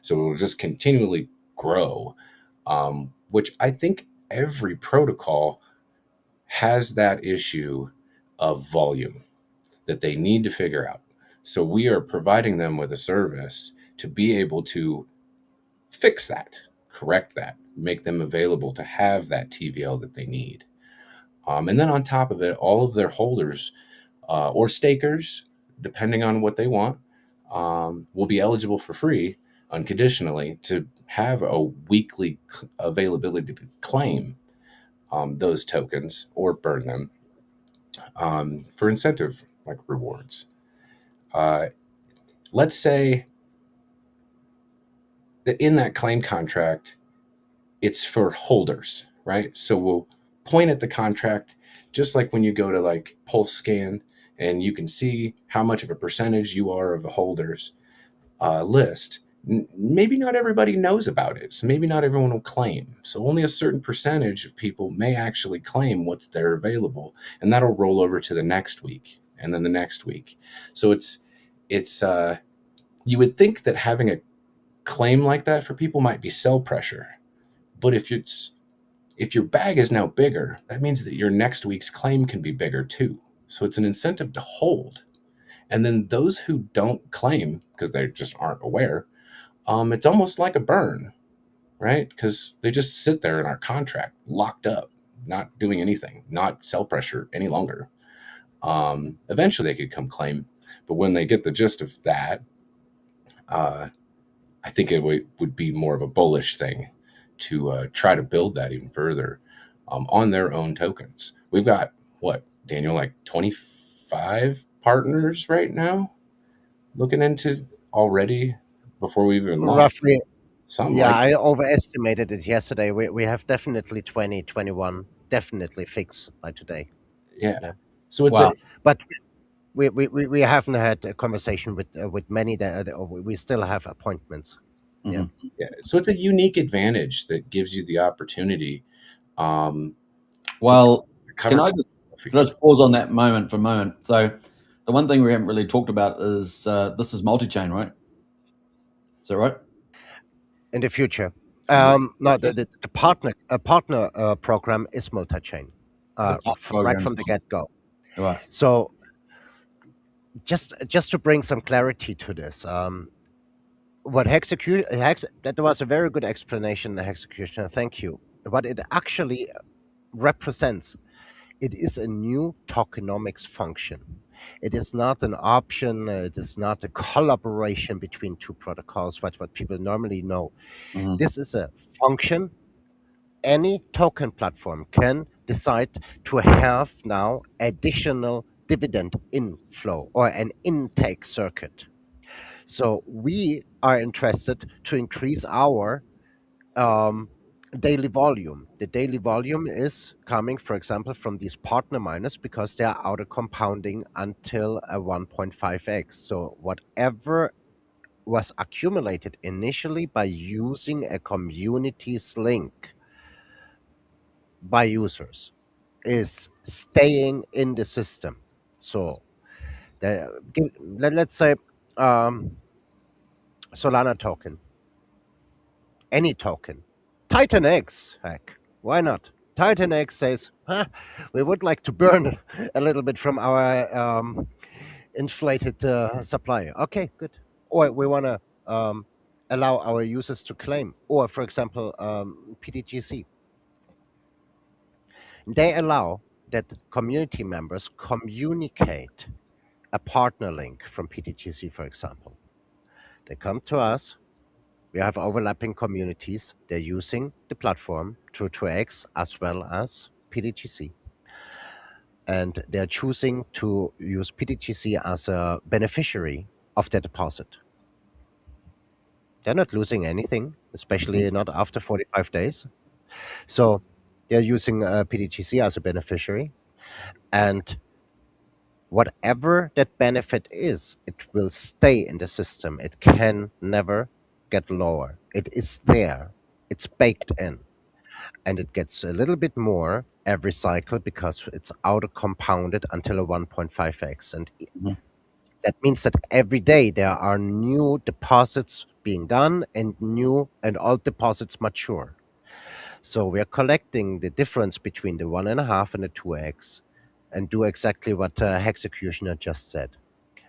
So it will just continually grow, which I think every protocol has that issue of volume that they need to figure out. So we are providing them with a service to be able to fix that, correct that, make them available to have that TVL that they need. And then on top of it, all of their holders or stakers, depending on what they want, will be eligible for free unconditionally to have a weekly availability to claim those tokens or burn them for incentive like rewards. Let's say that in that claim contract, it's for holders, right? So we'll point at the contract, just like when you go to like Pulse Scan and you can see how much of a percentage you are of the holders list. Maybe not everybody knows about it. So maybe not everyone will claim. So only a certain percentage of people may actually claim what's there available. And that'll roll over to the next week and then the next week. So it's you would think that having a claim like that for people might be sell pressure. But if your bag is now bigger, that means that your next week's claim can be bigger too. So it's an incentive to hold. And then those who don't claim because they just aren't aware, it's almost like a burn, right? Because they just sit there in our contract, locked up, not doing anything, not sell pressure any longer. Eventually they could come claim, but when they get the gist of that, I think it would be more of a bullish thing to try to build that even further on their own tokens. We've got, what, Daniel, like 25 partners right now looking into already before we even launched. Roughly, Something yeah, like I overestimated it yesterday. We have definitely 20, 21, definitely fixed by today. yeah. Yeah. So it's Wow. But we haven't had a conversation with many that we still have appointments. Yeah. Mhm. yeah. So it's a unique advantage that gives you the opportunity to Well, cover. can I just pause on that moment for a moment? So, the one thing we haven't really talked about is this is multi-chain, right? Is that right? In the future, Right. no, the partner program is multi-chain, The partner right program. from the get-go. Right. So just to bring some clarity to this, what that was a very good explanation, the Hexecutioner. Thank you. What it actually represents, it is a new tokenomics function. It is not an option. It is not a collaboration between two protocols, what people normally know. Mhm. This is a function. Any token platform can decide to have now additional dividend inflow or an intake circuit. So we are interested to increase our daily volume. The daily volume is coming, for example, from these partner miners because they are auto compounding until a 1.5x. So whatever was accumulated initially by using a community's link by users is staying in the system. So Let's say Solana token, any token, Titan X, heck, why not? Titan X says, we would like to burn a little bit from our inflated supply. Okay, good. Or we want to allow our users to claim. Or, for example, PTGC. They allow that community members communicate a partner link from PTGC, for example. They come to us. We have overlapping communities. They're using the platform TRU2X as well as PTGC. And they're choosing to use PTGC as a beneficiary of their deposit. They're not losing anything, especially not after 45 days. So they're using PTGC as a beneficiary. And whatever that benefit is, it will stay in the system. It can never get lower. It is there. It's baked in. And it gets a little bit more every cycle because it's auto compounded until a 1.5x. And that means that every day there are new deposits being done and all deposits mature. So we are collecting the difference between the 1.5 and the 2x and do exactly what Hexecutioner just said.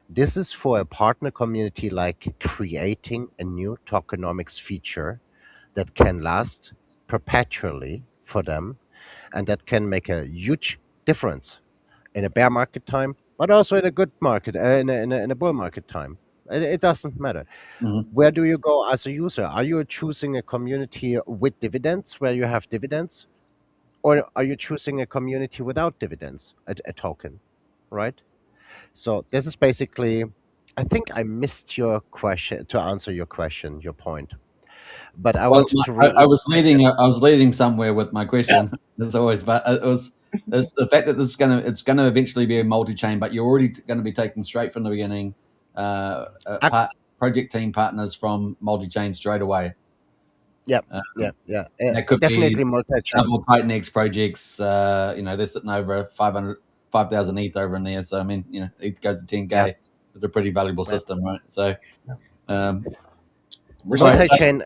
This is for a partner community like creating a new tokenomics feature that can last perpetually for them and that can make a huge difference in a bear market time, but also in a good market, in a bull market time. It doesn't matter. Where do you go as a user? Are you choosing a community with dividends where you have dividends? Or are you choosing a community without dividends, a token, right? So this is basically, I think I missed your question to answer your question, your point. But I Well, wanted to I was reiterate it. leading. I was leading somewhere with my question, as always. But it's the fact that it's gonna eventually be a multi-chain, but you're already going to be taking straight from the beginning I- project team partners from multi-chain straight away. yeah, Uh, yeah. that could Definitely be multi-chain. double Titan X projects. They're sitting over 5,000 ETH over in there. So I mean, ETH goes to 10K. Yeah. It's a pretty valuable Yeah. system, right? So, Multi-chain.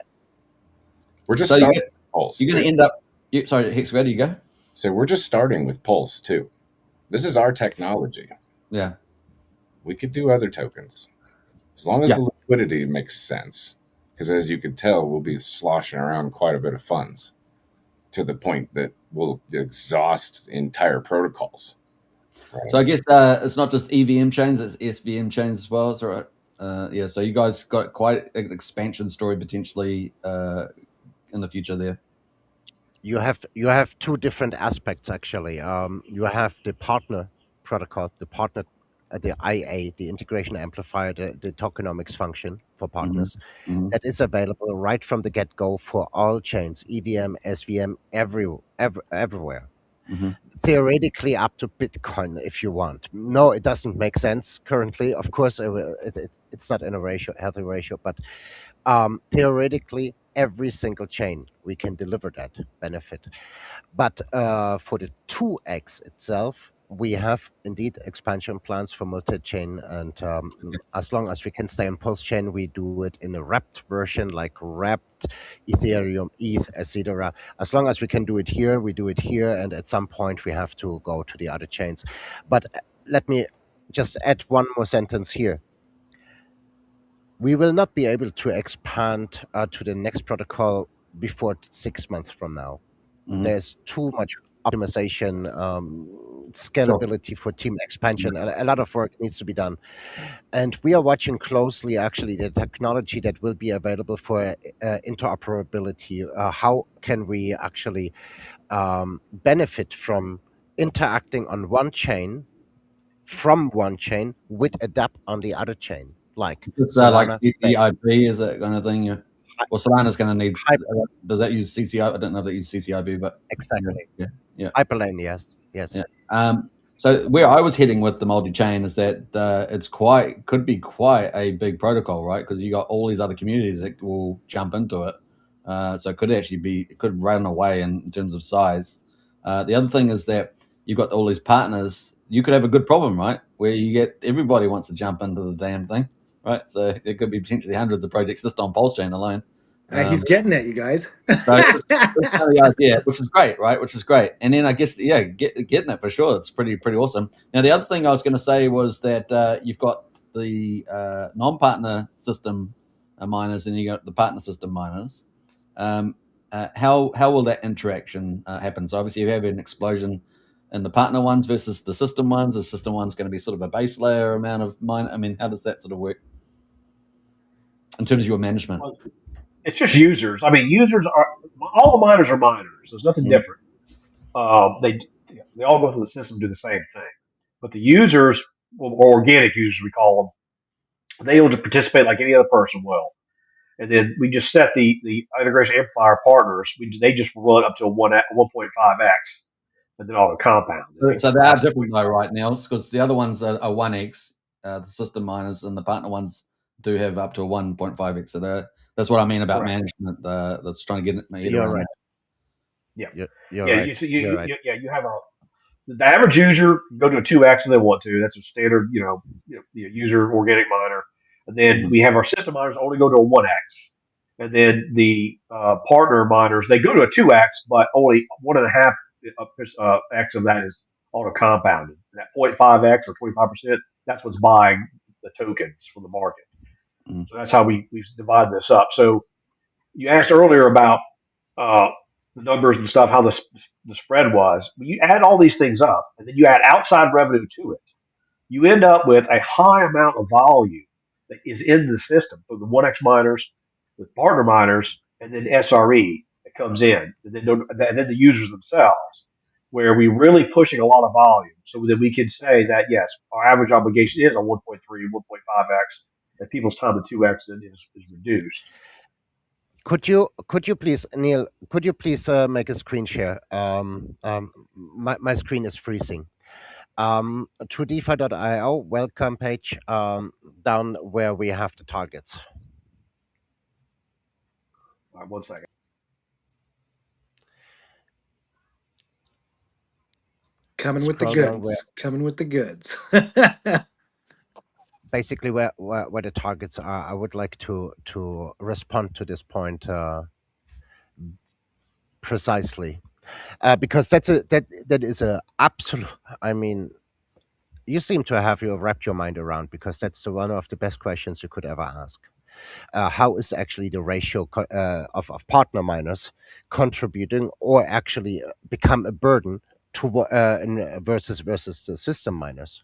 We're just so starting with Pulse. you're going to end up. Sorry, Hex, where do you go? So we're just starting with Pulse too. This is our technology. Yeah. We could do other tokens as long as the liquidity makes sense. Because as you can tell, we'll be sloshing around quite a bit of funds to the point that we'll exhaust entire protocols. Right? So I guess it's not just EVM chains; it's SVM chains as well. Is right? Yeah. So you guys got quite an expansion story potentially in the future there. You have two different aspects actually. You have the partner protocol, the IA, the integration amplifier, the tokenomics function for partners that is available right from the get-go for all chains, EVM, SVM, everywhere. Theoretically up to Bitcoin if you want. No, it doesn't make sense currently. Of course, it's not in a healthy ratio, but theoretically every single chain we can deliver that benefit. But for the 2x itself, we have indeed expansion plans for multi-chain, and as long as we can stay on Pulse chain, we do it in a wrapped version, like wrapped Ethereum, ETH, etc. As long as we can do it here, we do it here, and at some point we have to go to the other chains. But let me just add one more sentence here. We will not be able to expand to the next protocol before 6 months from now. There's too much optimization, scalability for team expansion. A lot of work needs to be done. And we are watching closely, actually, the technology that will be available for interoperability. How can we actually benefit from interacting on one chain, from one chain, with a dApp on the other chain? Like Solana, like CCIB, is that kind of thing? Yeah. Well, Solana's going to need. Does that use CCI? I don't know if that uses CCIB, but exactly. Yeah. Hyperlane, yes. Yeah. So where I was heading with the multi-chain is that could be quite a big protocol, right? Because you got all these other communities that will jump into it. So it could run away in terms of size. The other thing is that you've got all these partners. You could have a good problem, right? where you get everybody wants to jump into the damn thing, right? So there could be potentially hundreds of projects just on Pulse Chain alone. He's getting it, you guys. So that's kind of the idea, which is great, right? Which is great. And then I guess, yeah, getting it for sure. It's pretty awesome. Now, the other thing I was going to say was that you've got the non-partner system miners and you got the partner system miners. How will that interaction happen? So obviously you have an explosion in the partner ones versus the system ones. The system one's going to be sort of a base layer amount of mine. I mean, how does that sort of work in terms of your management? Well, it's just users. I mean, users are all the miners are miners. There's nothing different. They all go through the system, do the same thing. But the users, or organic users, we call them, they will just participate like any other person will. And then we just set the integration amplifier partners. They just run up to a 1.5x, and then all the compound. So they are different though, right now, because the other ones are 1x, the system miners, and the partner ones do have up to a 1.5x. So that's what I mean about management. That's trying to get my head around. Right. Yeah, you're yeah, right. you have the average user go to a 2x if they want to. That's a standard, user organic miner. And then we have our system miners only go to a 1x. And then the partner miners, they go to a 2x, but only 1.5 x of that is auto compounded. That 0.5x or 25%, that's what's buying the tokens from the market. So that's how we divide this up. So you asked earlier about the numbers and stuff, how the spread was. When you add all these things up, and then you add outside revenue to it, you end up with a high amount of volume that is in the system for the 1x miners, the partner miners, and then SRE that comes in, and then the users themselves, where we're really pushing a lot of volume, so that we can say that yes, our average obligation is a 1.3, 1.5x, and people's time to 2x is reduced. Could you please, Neil? Could you please make a screen share? My screen is freezing. TRU2DeFi.io welcome page down where we have the targets. All right, 1 second. Coming with the goods. Coming with the goods. Basically, where the targets are, I would like to respond to this point precisely, because that is a absolute. I mean, you seem to have wrapped your mind around, because that's one of the best questions you could ever ask. How is actually the ratio of partner miners contributing or actually become a burden to versus the system miners?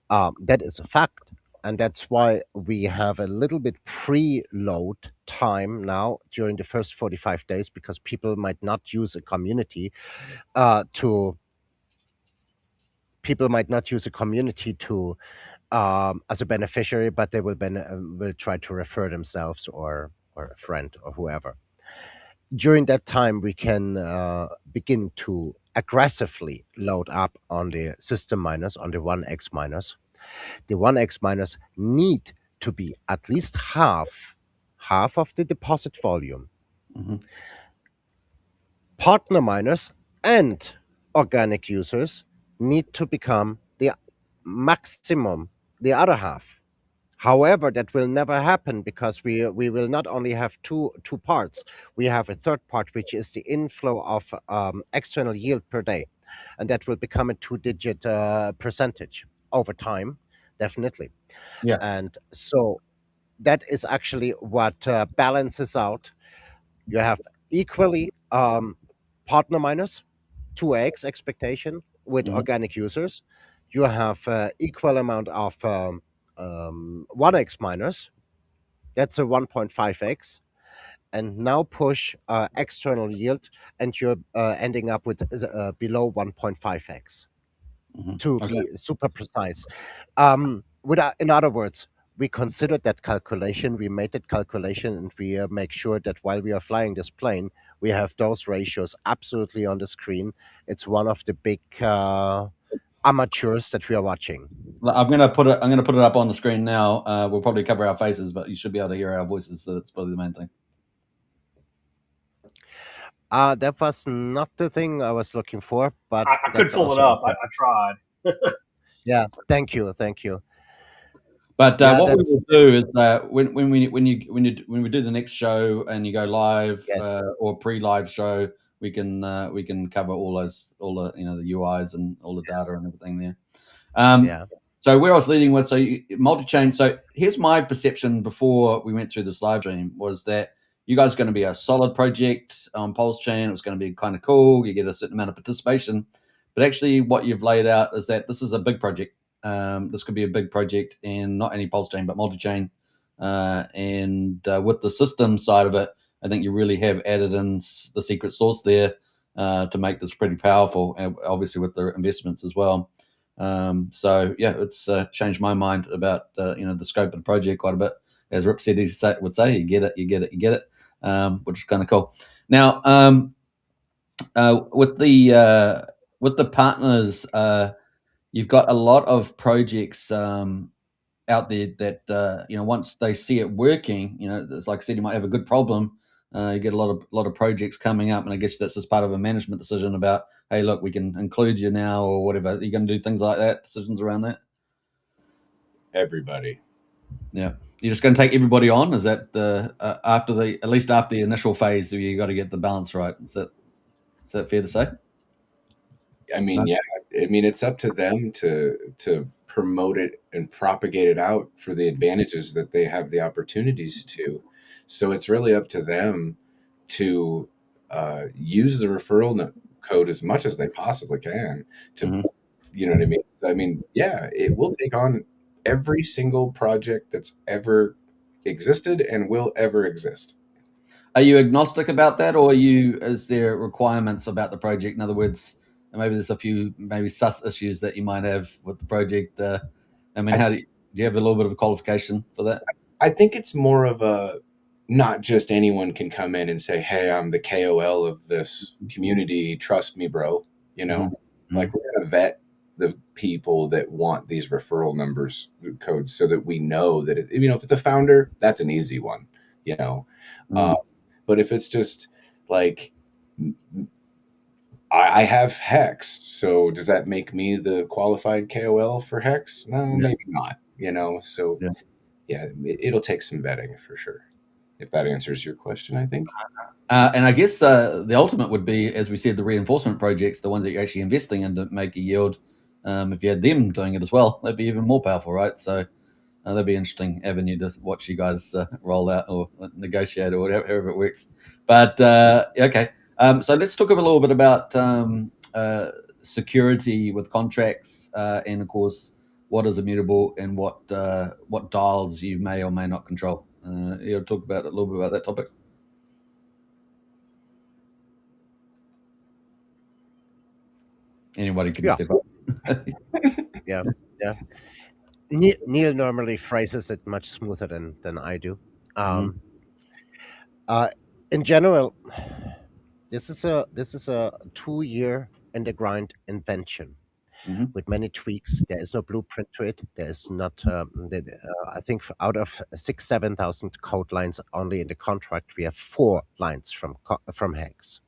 That is a fact. And that's why we have a little bit preload time now during the first 45 days, because people might not use a community to as a beneficiary, but they will try to refer themselves or a friend or whoever. During that time, we can begin to aggressively load up on the system miners, on the 1x miners. The 1x miners need to be at least half of the deposit volume. Partner miners and organic users need to become the maximum, the other half. However, that will never happen, because we will not only have two parts. We have a third part, which is the inflow of external yield per day, and that will become a 2-digit percentage over time, definitely. Yeah. And so that is actually what balances out. You have equally partner miners, 2x expectation with organic users. You have equal amount of 1x miners. That's a 1.5x. And now push external yield, and you're ending up with below 1.5x. To be super precise. In other words, we considered that calculation, we made that calculation, and we make sure that while we are flying this plane, we have those ratios absolutely on the screen. It's one of the big amateurs that we are watching. I'm gonna put it up on the screen now. We'll probably cover our faces, but you should be able to hear our voices, so that's probably the main thing. That was not the thing I was looking for, but I could pull it up. I tried. Yeah. Thank you. Thank you. But Yeah, what we that's will do is when we do the next show and you go live yes. or pre-live show, we can cover all the the UIs and all the data and everything there. Yeah. So where I was leading with, multi-chain. So here's my perception before we went through this live stream was that you guys are going to be a solid project on Pulse Chain. It was going to be kind of cool. You get a certain amount of participation, but actually what you've laid out is that this is a big project. This could be a big project and not only Pulse Chain, but multi-chain. With the system side of it, I think you really have added in the secret sauce there to make this pretty powerful, and obviously with the investments as well. So yeah, it's changed my mind about the scope of the project quite a bit. As RipCity would say, you get it, you get it, you get it, which is kind of cool. Now, with the partners, you've got a lot of projects out there that once they see it working, it's like I said, you might have a good problem. You get a lot of projects coming up, and I guess that's just part of a management decision about, hey, look, we can include you now or whatever. Are you going to do things like that? Decisions around that? Everybody. Yeah, you're just going to take everybody on. Is that at least after the initial phase, you got to get the balance right? Is that fair to say? I mean, yeah. I mean, it's up to them to promote it and propagate it out for the advantages that they have the opportunities to. So it's really up to them to use the referral code as much as they possibly can to, you know what I mean? So, I mean, yeah, it will take on every single project that's ever existed and will ever exist. Are you agnostic about that, or is there requirements about the project? In other words, maybe there's a few maybe sus issues that you might have with the project. I mean, how do you have a little bit of a qualification for that? I think it's more of a not just anyone can come in and say, "Hey, I'm the KOL of this community. Trust me, bro." You know, like we're gonna vet the people that want these referral numbers codes so that we know that if it's a founder, that's an easy one. You know, but if it's just like I have Hex, so does that make me the qualified KOL for Hex? No, maybe not. So yeah, it'll take some vetting for sure. If that answers your question, I think. And I guess the ultimate would be, as we said, the reinforcement projects, the ones that you're actually investing in to make a yield. If you had them doing it as well, that'd be even more powerful, right? So that'd be an interesting avenue to watch you guys roll out or negotiate or whatever, however it works. But okay, so let's talk a little bit about security with contracts, and of course, what is immutable and what dials you may or may not control. You'll talk about a little bit about that topic. Anybody can step up. Yeah. Neil normally phrases it much smoother than I do. In general, this is a 2-year in the grind invention with many tweaks. There is no blueprint to it. There is not. I think out of 7,000 code lines only in the contract, we have 4 lines from Hex.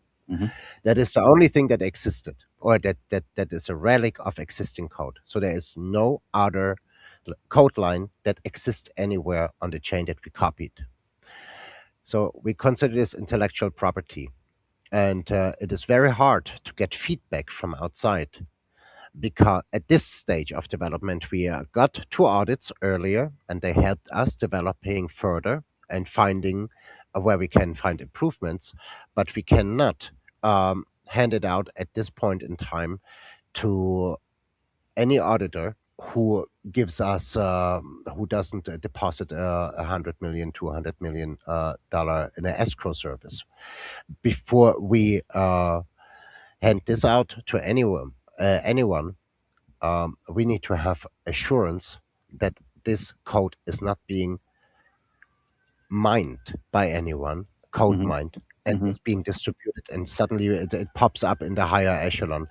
That is the only thing that existed, or that is a relic of existing code. So there is no other code line that exists anywhere on the chain that we copied. So we consider this intellectual property, and it is very hard to get feedback from outside, because at this stage of development we got 2 audits earlier, and they helped us developing further and finding where we can find improvements, but we cannot hand it out at this point in time to any auditor who gives us who doesn't deposit $100 million, $200 million dollar in an escrow service before we hand this out to anyone. We need to have assurance that this code is not being mined by anyone, code mined, and it's being distributed, and suddenly it pops up in the higher echelon.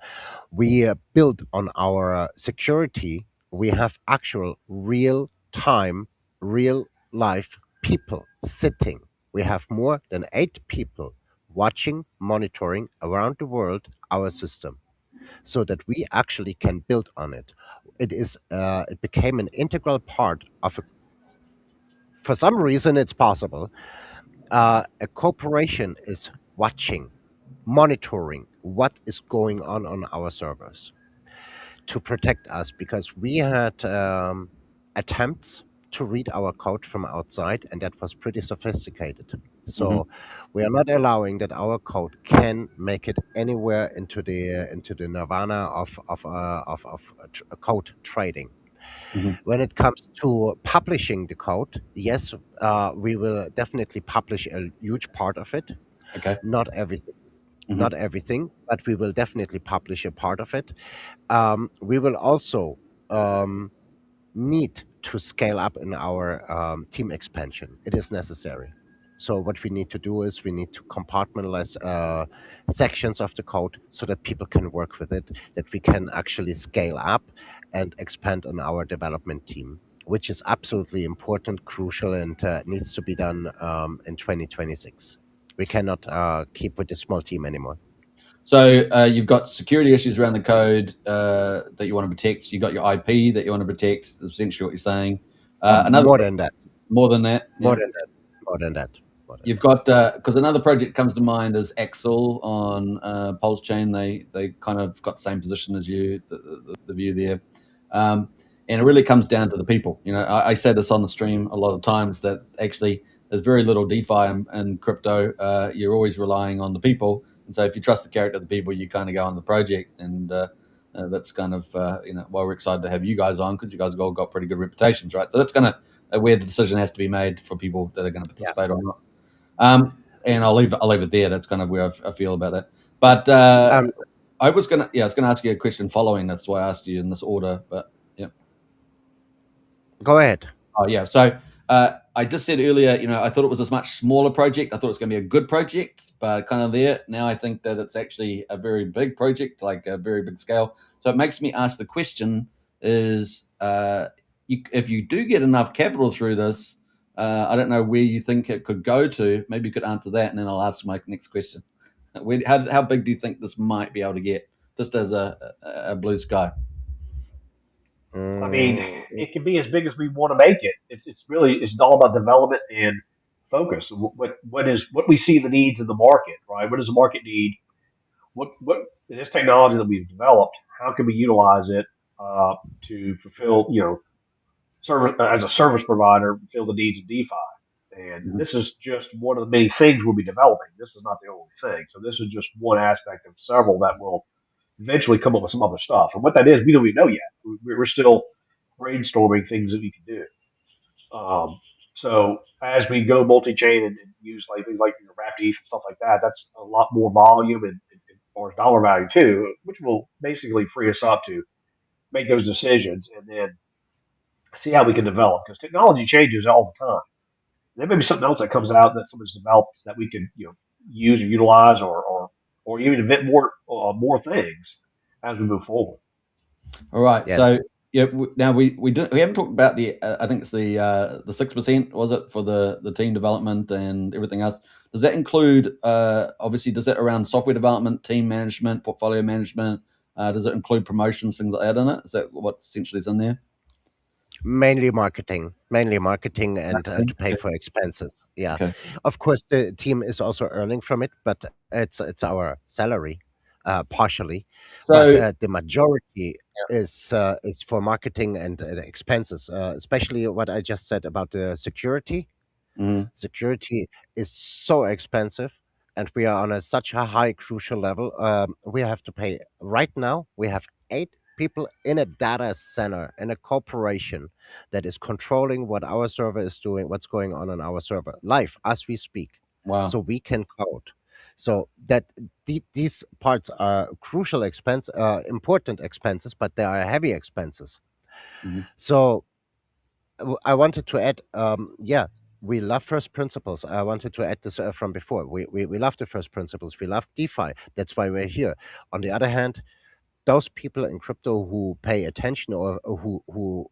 We build on our security. We have actual real time, real life people sitting. We have more than 8 people watching, monitoring around the world our system, so that we actually can build on it. it became an integral part of for some reason it's possible. A corporation is watching, monitoring what is going on our servers to protect us, because we had attempts to read our code from outside, and that was pretty sophisticated. Hmm. So we are not allowing that our code can make it anywhere into the nirvana of code trading. Hmm. When it comes to publishing the code, yes, we will definitely publish a huge part of it. Okay. Not everything, Hmm. not everything, but we will definitely publish a part of it. We will also um, need to scale up in our team expansion. It is necessary. So what we need to do is we need to compartmentalize sections of the code so that people can work with it, that we can actually scale up and expand on our development team, which is absolutely important, crucial, and needs to be done in 2026. We cannot keep with a small team anymore. So you've got security issues around the code that you want to protect. You've got your IP that you want to protect. That's essentially what you're saying. Another More than that, more than that, more yeah. than that, more than that, more than You've that. got because another project comes to mind is Axel on Pulse Chain. They kind of got the same position as you, the view there, and it really comes down to the people. You know, I say this on the stream a lot of times that actually there's very little DeFi in crypto. You're always relying on the people, and so if you trust the character of the people, you kind of go on the project, and that's kind of why we're excited to have you guys on, because you guys have all got pretty good reputations, right? So that's kind of where the decision has to be made for people that are going to Yeah. participate or not. And I'll leave it there. That's kind of where I feel about that. But Um, I was gonna ask you a question following. That's why I asked you in this order. But yeah. Go ahead. Oh yeah. So I just said earlier, I thought it was a much smaller project. I thought it was going to be a good project, but kind of there now. I think that it's actually a very big project, like a very big scale. So it makes me ask the question: Is if you do get enough capital through this, I don't know where you think it could go to. Maybe you could answer that, and then I'll ask my next question. How big do you think this might be able to get, just as a blue sky? I mean, Mm, it can be as big as we want to make it. It's all about development and focus. What we see the needs in the market, right? What does the market need? What this technology that we've developed? How can we utilize it uh, to fulfill service as a service provider, fulfill the needs of DeFi? And Mhm. this is just one of the many things we'll be developing. This is not the only thing. So this is just one aspect of several that will eventually come up with some other stuff. And what that is, we don't even know yet. We're still brainstorming things that we can do. So as we go multi-chain and use like things like wrapped ETH and stuff like that, that's a lot more volume and or dollar value too, which will basically free us up to make those decisions and then see how we can develop, because technology changes all the time. There may be something else that comes out that someone's developed that we can use or utilize or even invent more things as we move forward. All right. yes. So yeah, now we haven't talked about the I think it's the 6%, was it, for the team development and everything else. Does that include obviously, does that around software development, team management, portfolio management? Does it include promotions, things like that in it? Is that what essentially is in there? Mainly marketing, and to pay Okay. for expenses. Yeah, Okay. of course the team is also earning from it, but it's our salary, partially, but So the majority is for marketing and the expenses, especially what I just said about the security. mhm, Security is so expensive, and we are on such a high crucial level. We have to pay right now. We have 8 people in a data center in a corporation that is controlling what our server is doing, what's going on our server live as we speak, so wow. we can code. So that these parts are crucial expense, important expenses, but they are heavy expenses. Mhm. So I wanted to add, yeah, we love first principles. I wanted to add this from before. We love the first principles. We love DeFi. That's why we're here. On the other hand, those people in crypto who pay attention, or who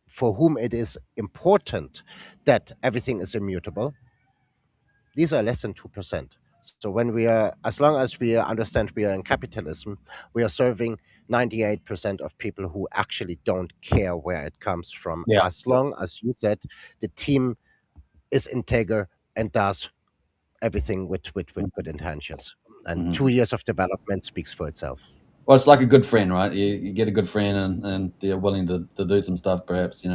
for whom it is important that everything is immutable, these are less than 2%. So when we are, as long as we understand we are in capitalism, we are serving 98% of people who actually don't care where it comes from, Yeah. as long as you said the team is integer and does everything with good intentions. And Mhm. 2 years of development speaks for itself. Well, it's like a good friend, right? You get a good friend, and they're willing to do some stuff, perhaps.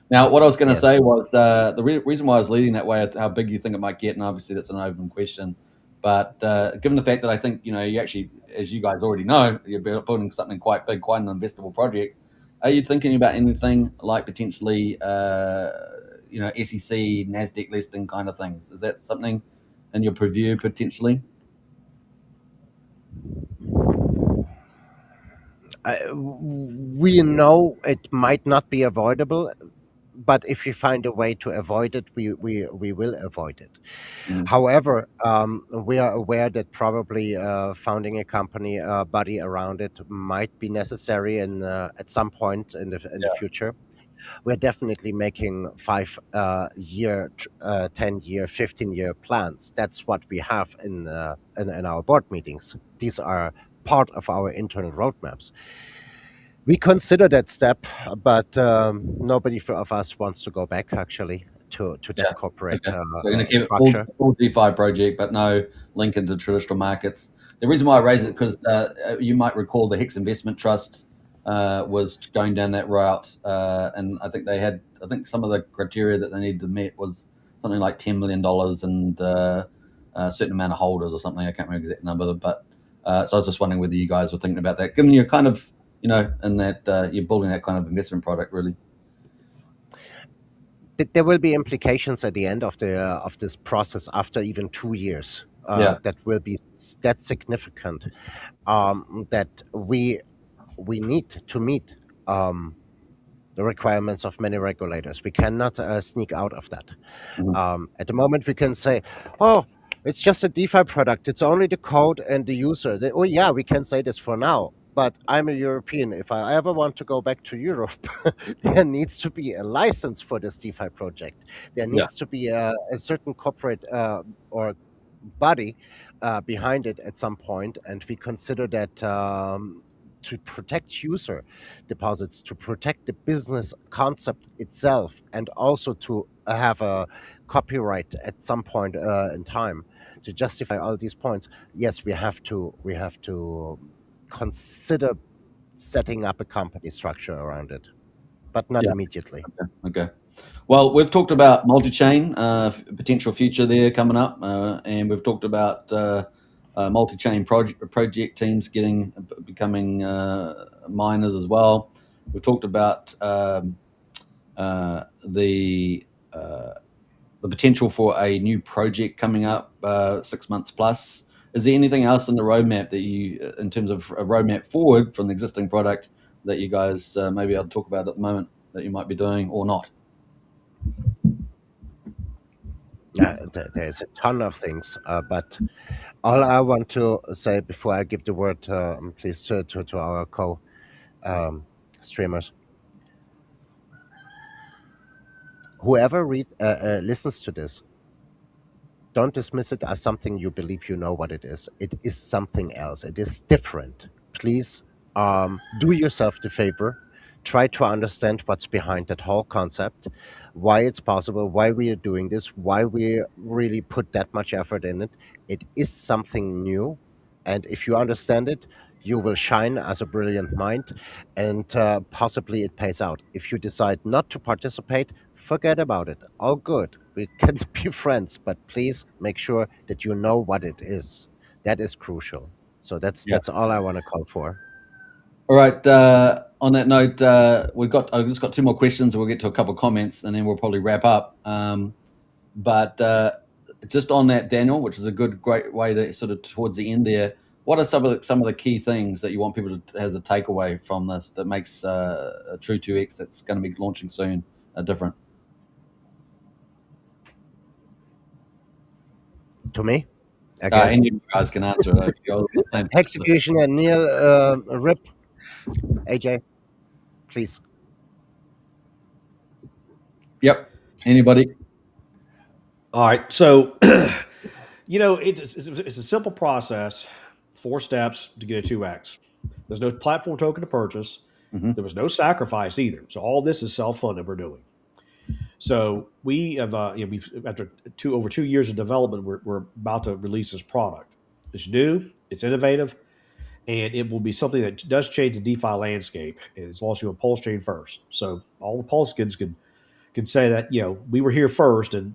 Now, what I was going to Yes. say was the reason why I was leading that way, how big you think it might get, and obviously that's an open question. But given the fact that I think you actually, as you guys already know, you're building something quite big, quite an investable project. Are you thinking about anything like potentially, SEC, Nasdaq listing kind of things? Is that something in your preview potentially? We know it might not be avoidable, but if we find a way to avoid it, we will avoid it. Mm. However, we are aware that probably founding a company body around it might be necessary at some point in the future. We're definitely making 5 year, 10 year, 15-year plans. That's what we have in our board meetings. These are part of our internal roadmaps. We consider that step, but nobody of us wants to go back actually to that corporate Okay. So you're going to keep it structure. full DeFi project, but no link into traditional markets. The reason why I raise it because you might recall the Hex Investment Trust was going down that route, and I think some of the criteria that they needed to meet was something like $10 million and a certain amount of holders or something. I can't remember the exact number, but so I was just wondering whether you guys were thinking about that, given you're kind of in that you're building that kind of investment product, really. There will be implications at the end of this process after even 2 years. Yeah. That will be that significant. That we need to meet the requirements of many regulators. We cannot sneak out of that. Mhm. At the moment, we can say, "Oh, it's just a DeFi product. It's only the code and the user." Oh, yeah, we can say this for now. But I'm a European. If I ever want to go back to Europe, there needs to be a license for this DeFi project. There Yeah. needs to be a certain corporate or body behind it at some point, and we consider that to protect user deposits, to protect the business concept itself, and also to have a copyright at some point in time to justify all these points. Yes, we have to consider setting up a company structure around it, but not Yeah. immediately. Okay. Well, we've talked about multi-chain, potential future there coming up, and we've talked about multi-chain project teams becoming miners as well. We've talked about the potential for a new project coming up 6 months plus. Is there anything else in the roadmap that you, in terms of a roadmap forward from the existing product, that you guys maybe I'll talk about at the moment that you might be doing or not? There's a ton of things, but all I want to say before I give the word, please, to our streamers, whoever listens to this, don't dismiss it as something you believe you know what it is. It is something else. It is different. Please do yourself the favor. Try to understand what's behind that whole concept, why it's possible, why we are doing this, why we really put that much effort in it. It is something new. And if you understand it, you will shine as a brilliant mind, and possibly it pays out. If you decide not to participate, forget about it. All good. We can be friends, but please make sure that you know what it is. That is crucial. So that's all I want to call for. All right. On that note, I've just got two more questions. We'll get to a couple of comments, and then we'll probably wrap up. But just on that, Daniel, which is a great way to sort of towards the end there. What are some of the key things that you want people to as a takeaway from this that makes TRU2X that's going to be launching soon different? To me, again, Any of you guys can answer it. Hexecutioner, Neil, Rip, AJ, please. Yep. Anybody? All right. So, it's a simple process, 4 steps to get a 2x. There's no platform token to purchase. Mhm. There was no sacrifice either. So all this is self-funded we're doing. So we have, after over 2 years of development, we're about to release this product. It's new, it's innovative, and it will be something that does change the DeFi landscape. And it's launched on Pulse Chain first. So all the Pulse kids can say that we were here first, and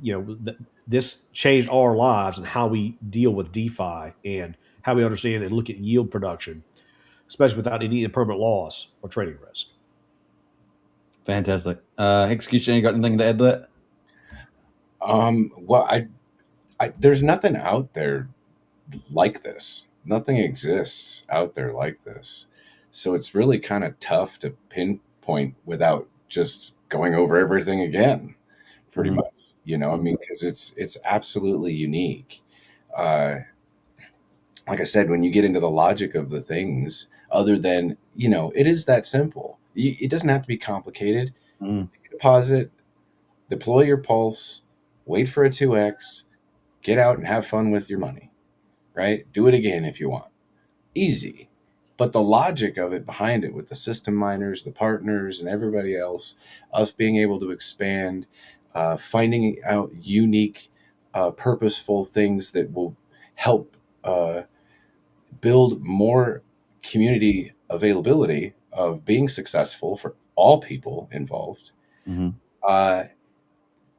this changed our lives and how we deal with DeFi and how we understand and look at yield production, especially without any impermanent loss or trading risk. Fantastic. Hexecutioner, you got anything to add to that? Well, I there's nothing out there like this. Nothing exists out there like this. So it's really kind of tough to pinpoint without just going over everything again, pretty much. I mean, because it's absolutely unique. Like I said, when you get into the logic of the things, other than, it is that simple. It doesn't have to be complicated. Deposit, deploy your pulse, wait for a 2x, get out and have fun with your money, right? Do it again if you want. Easy. But the logic of it behind it, with the system miners, the partners, and everybody else, us being able to expand, finding out unique, purposeful things that will help build more community availability of being successful for all people involved.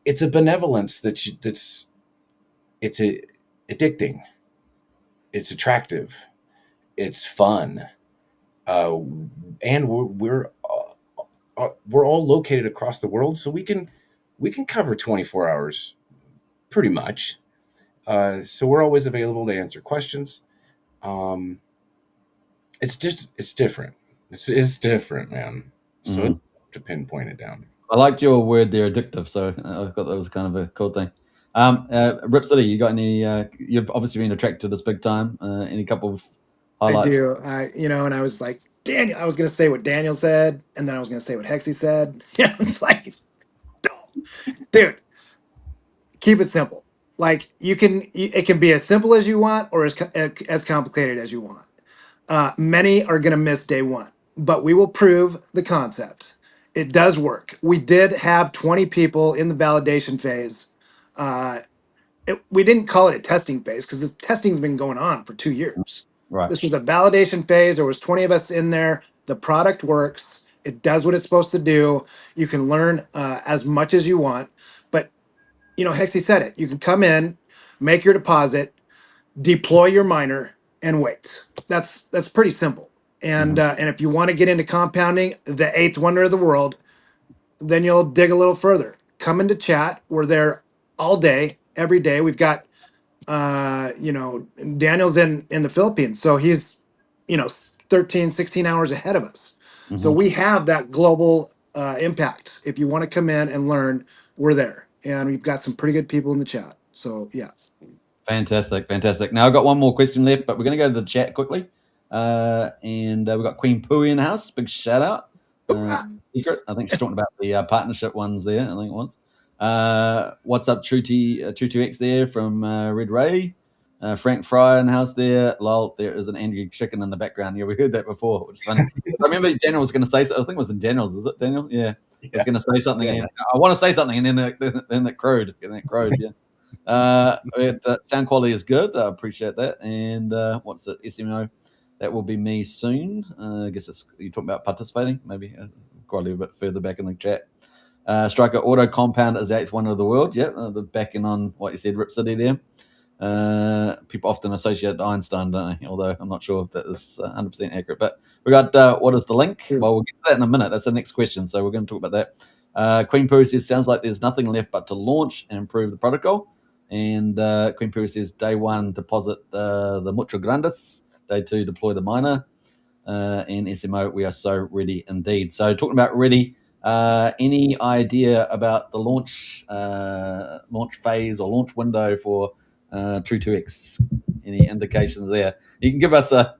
It's a benevolence that's addicting. It's attractive. It's fun. And we're all located across the world, so we can cover 24 hours pretty much. So we're always available to answer questions. It's different. It's different, man. So it's tough to pinpoint it down. I liked your word there, addictive. So I thought that was kind of a cool thing. RipCity, you got any? You've obviously been attracted to this big time. Any couple of highlights? I do. And I was like, Daniel, I was going to say what Daniel said, and then I was going to say what Hexy said. It's like, dude, keep it simple. Like it can be as simple as you want, or as complicated as you want. Many are going to miss day one, but we will prove the concept. It does work. We did have 20 people in the validation phase. We didn't call it a testing phase because the testing's been going on for 2 years. Right. This was a validation phase. There was 20 of us in there. The product works. It does what it's supposed to do. You can learn as much as you want. But, Hexy said it. You can come in, make your deposit, deploy your miner, and wait. That's pretty simple. And and if you want to get into compounding, the eighth wonder of the world, then you'll dig a little further. Come into chat. We're there all day, every day. We've got Daniel's in the Philippines, so he's 13, 16 hours ahead of us. So we have that global impact. If you want to come in and learn, we're there, and we've got some pretty good people in the chat. So yeah. Fantastic. Now I've got one more question left, but we're going to go to the chat quickly. And we've got Queen Pui in the house. Big shout out. Secret. I think she's talking about the partnership ones there. I think it was. What's up, TRU2X there from Red Ray. Frank Fry in the house there. Lol, there is an angry chicken in the background. Yeah, we heard that before, which is funny. I remember Daniel was going to say something. I think it was in Daniel's. Is it Daniel? Yeah. I was going to say something. And I want to say something, and then it crowed. Yeah. Sound quality is good. I appreciate that. And what's it? SMO. That will be me soon. I guess you're talking about participating. Maybe quite a little bit further back in the chat. Striker Auto Compound is the eighth wonder of the world. Yep, the backing on what you said, RipCity there. People often associate Einstein, don't they? Although I'm not sure if that is 100% accurate. But we got what is the link? Well, we'll get to that in a minute. That's the next question. So we're going to talk about that. Queen Poo says, sounds like there's nothing left but to launch and improve the protocol. And Queen Poo says, day one, deposit the Mucho Grandes. Day two, deploy the miner. And SMO, we are so ready indeed. So talking about ready, any idea about the launch phase or launch window for TRU2X? Any indications there? You can give us a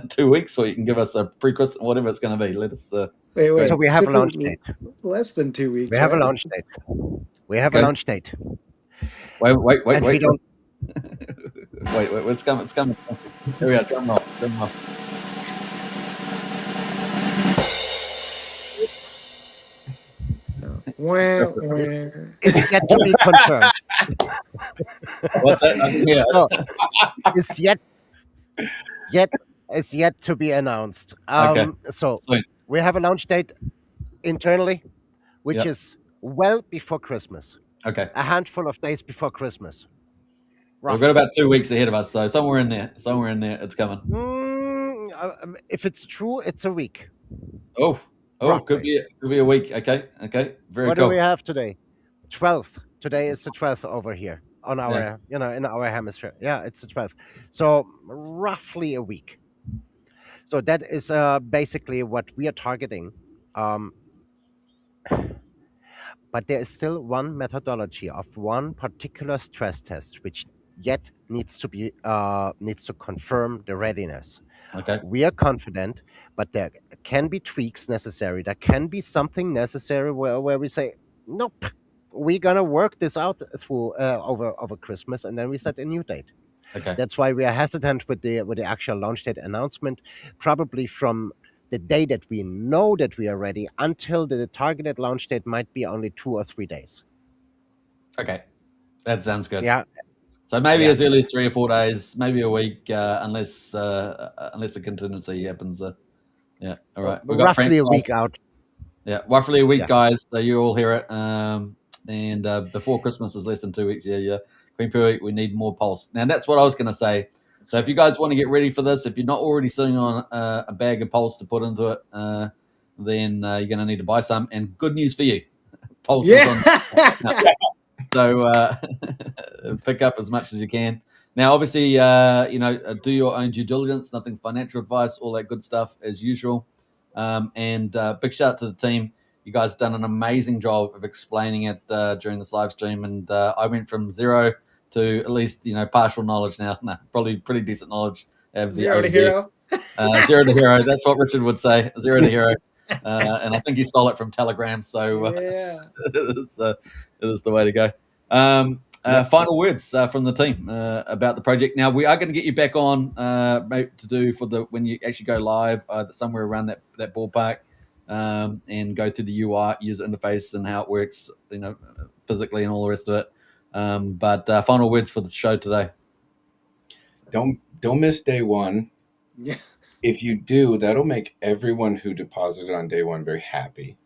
2 weeks, or you can give us a pre-Christmas, whatever it's going to be. Let us. Wait. So we have a launch date. Less than 2 weeks. We have a launch date. We have a launch date. Wait. And we don't. Wait, it's coming. Here we are, drum roll. Well, is yet to be confirmed. What's that? Yeah. So is yet is yet to be announced. Okay. So Sweet. we have a launch date internally, which Yep. is well before Christmas, Okay. a handful of days before Christmas. We've got Roughly. about 2 weeks ahead of us, so somewhere in there, it's coming. If it's true, it's a week. Oh, could Roughly. be a week. Okay. Very What do cool. we have today? 12th. Today is the 12th over here on our, Yeah. in our hemisphere. Yeah, it's the 12th. So roughly a week. So that is basically what we are targeting. Um, but there is still one methodology of one particular stress test which yet needs to confirm the readiness. Okay. We are confident, but there can be tweaks necessary. There can be something necessary where we say, nope, we're gonna work this out through over Christmas, and then we set a new date. Okay. That's why we are hesitant with the actual launch date announcement, probably from the day that we know that we are ready until the targeted launch date might be only 2 or 3 days. Okay. That sounds good. Yeah. So maybe Yeah. as early as 3 or 4 days, maybe a week, unless the contingency happens. Yeah. All right. We've got Roughly a Frank, week out. Yeah, roughly a week, Yeah. guys. So you all hear it. And before Christmas is less than 2 weeks. Yeah. Queen Pui, we need more pulse. Now that's what I was going to say. So if you guys want to get ready for this, if you're not already sitting on a bag of pulse to put into it, then you're going to need to buy some. And good news for you, pulse is on. So pick up as much as you can. Now, obviously, do your own due diligence. Nothing financial advice, all that good stuff as usual. And big shout out to the team. You guys have done an amazing job of explaining it during this live stream. And I went from zero to at least partial knowledge now. No, probably pretty decent knowledge of the Zero to OD. hero. Zero to hero. That's what Richard would say. Zero to hero. And I think he stole it from Telegram. So Yeah. it is the way to go. Final words from the team about the project. Now we are going to get you back on to do for the when you actually go live somewhere around that ballpark and go through the UI user interface and how it works, physically and all the rest of it. But final words for the show today. Don't miss day one. Yeah. If you do, that'll make everyone who deposited on day one very happy.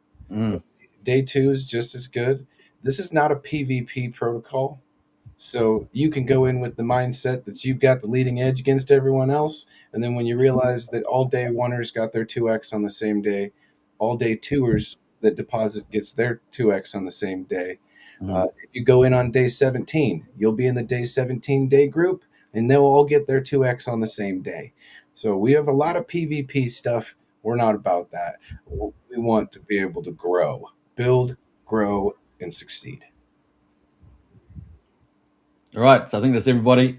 Day two is just as good. This is not a PvP protocol. So you can go in with the mindset that you've got the leading edge against everyone else. And then when you realize that all day oneers got their 2x on the same day, all day twoers that deposit gets their 2x on the same day. If you go in on day 17, you'll be in the day 17 day group and they'll all get their 2x on the same day. So we have a lot of PvP stuff. We're not about that. We want to be able to grow, build, grow, and succeed. All right, so I think that's everybody.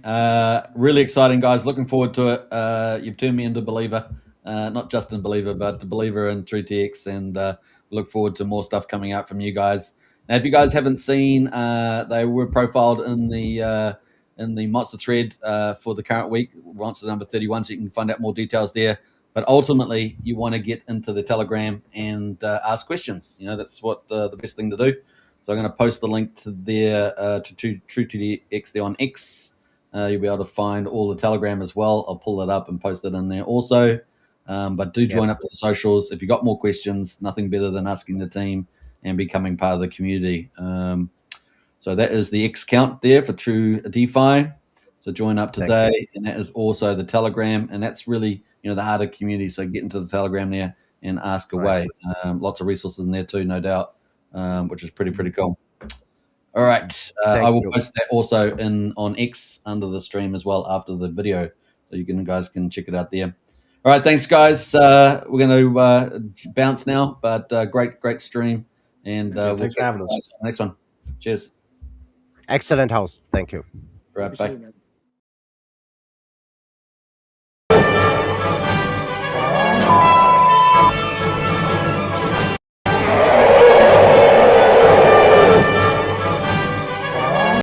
Really exciting, guys. Looking forward to it. You've turned me into a believer, not just in believer, but the believer in TRU2X, and look forward to more stuff coming out from you guys. Now, if you guys haven't seen, they were profiled in the Monster thread for the current week, Monster number 31, so you can find out more details there. But ultimately, you want to get into the Telegram and ask questions. That's what the best thing to do. So I'm going to post the link to their to TRU2X there on X. You'll be able to find all the Telegram as well. I'll pull it up and post it in there also. But do join up to the socials. If you've got more questions, nothing better than asking the team and becoming part of the community. So that is the X count there for True DeFi. So join up today. And that is also the Telegram. And that's really, the heart of the community. So get into the Telegram there and ask away. Lots of resources in there too, no doubt. Which is pretty cool. All right, I will post that also on X under the stream as well after the video, so you guys can check it out there. All right, thanks guys. We're going to bounce now, but great stream, and thanks for having us. Next one. Cheers. Excellent host. Thank you. Right, bye.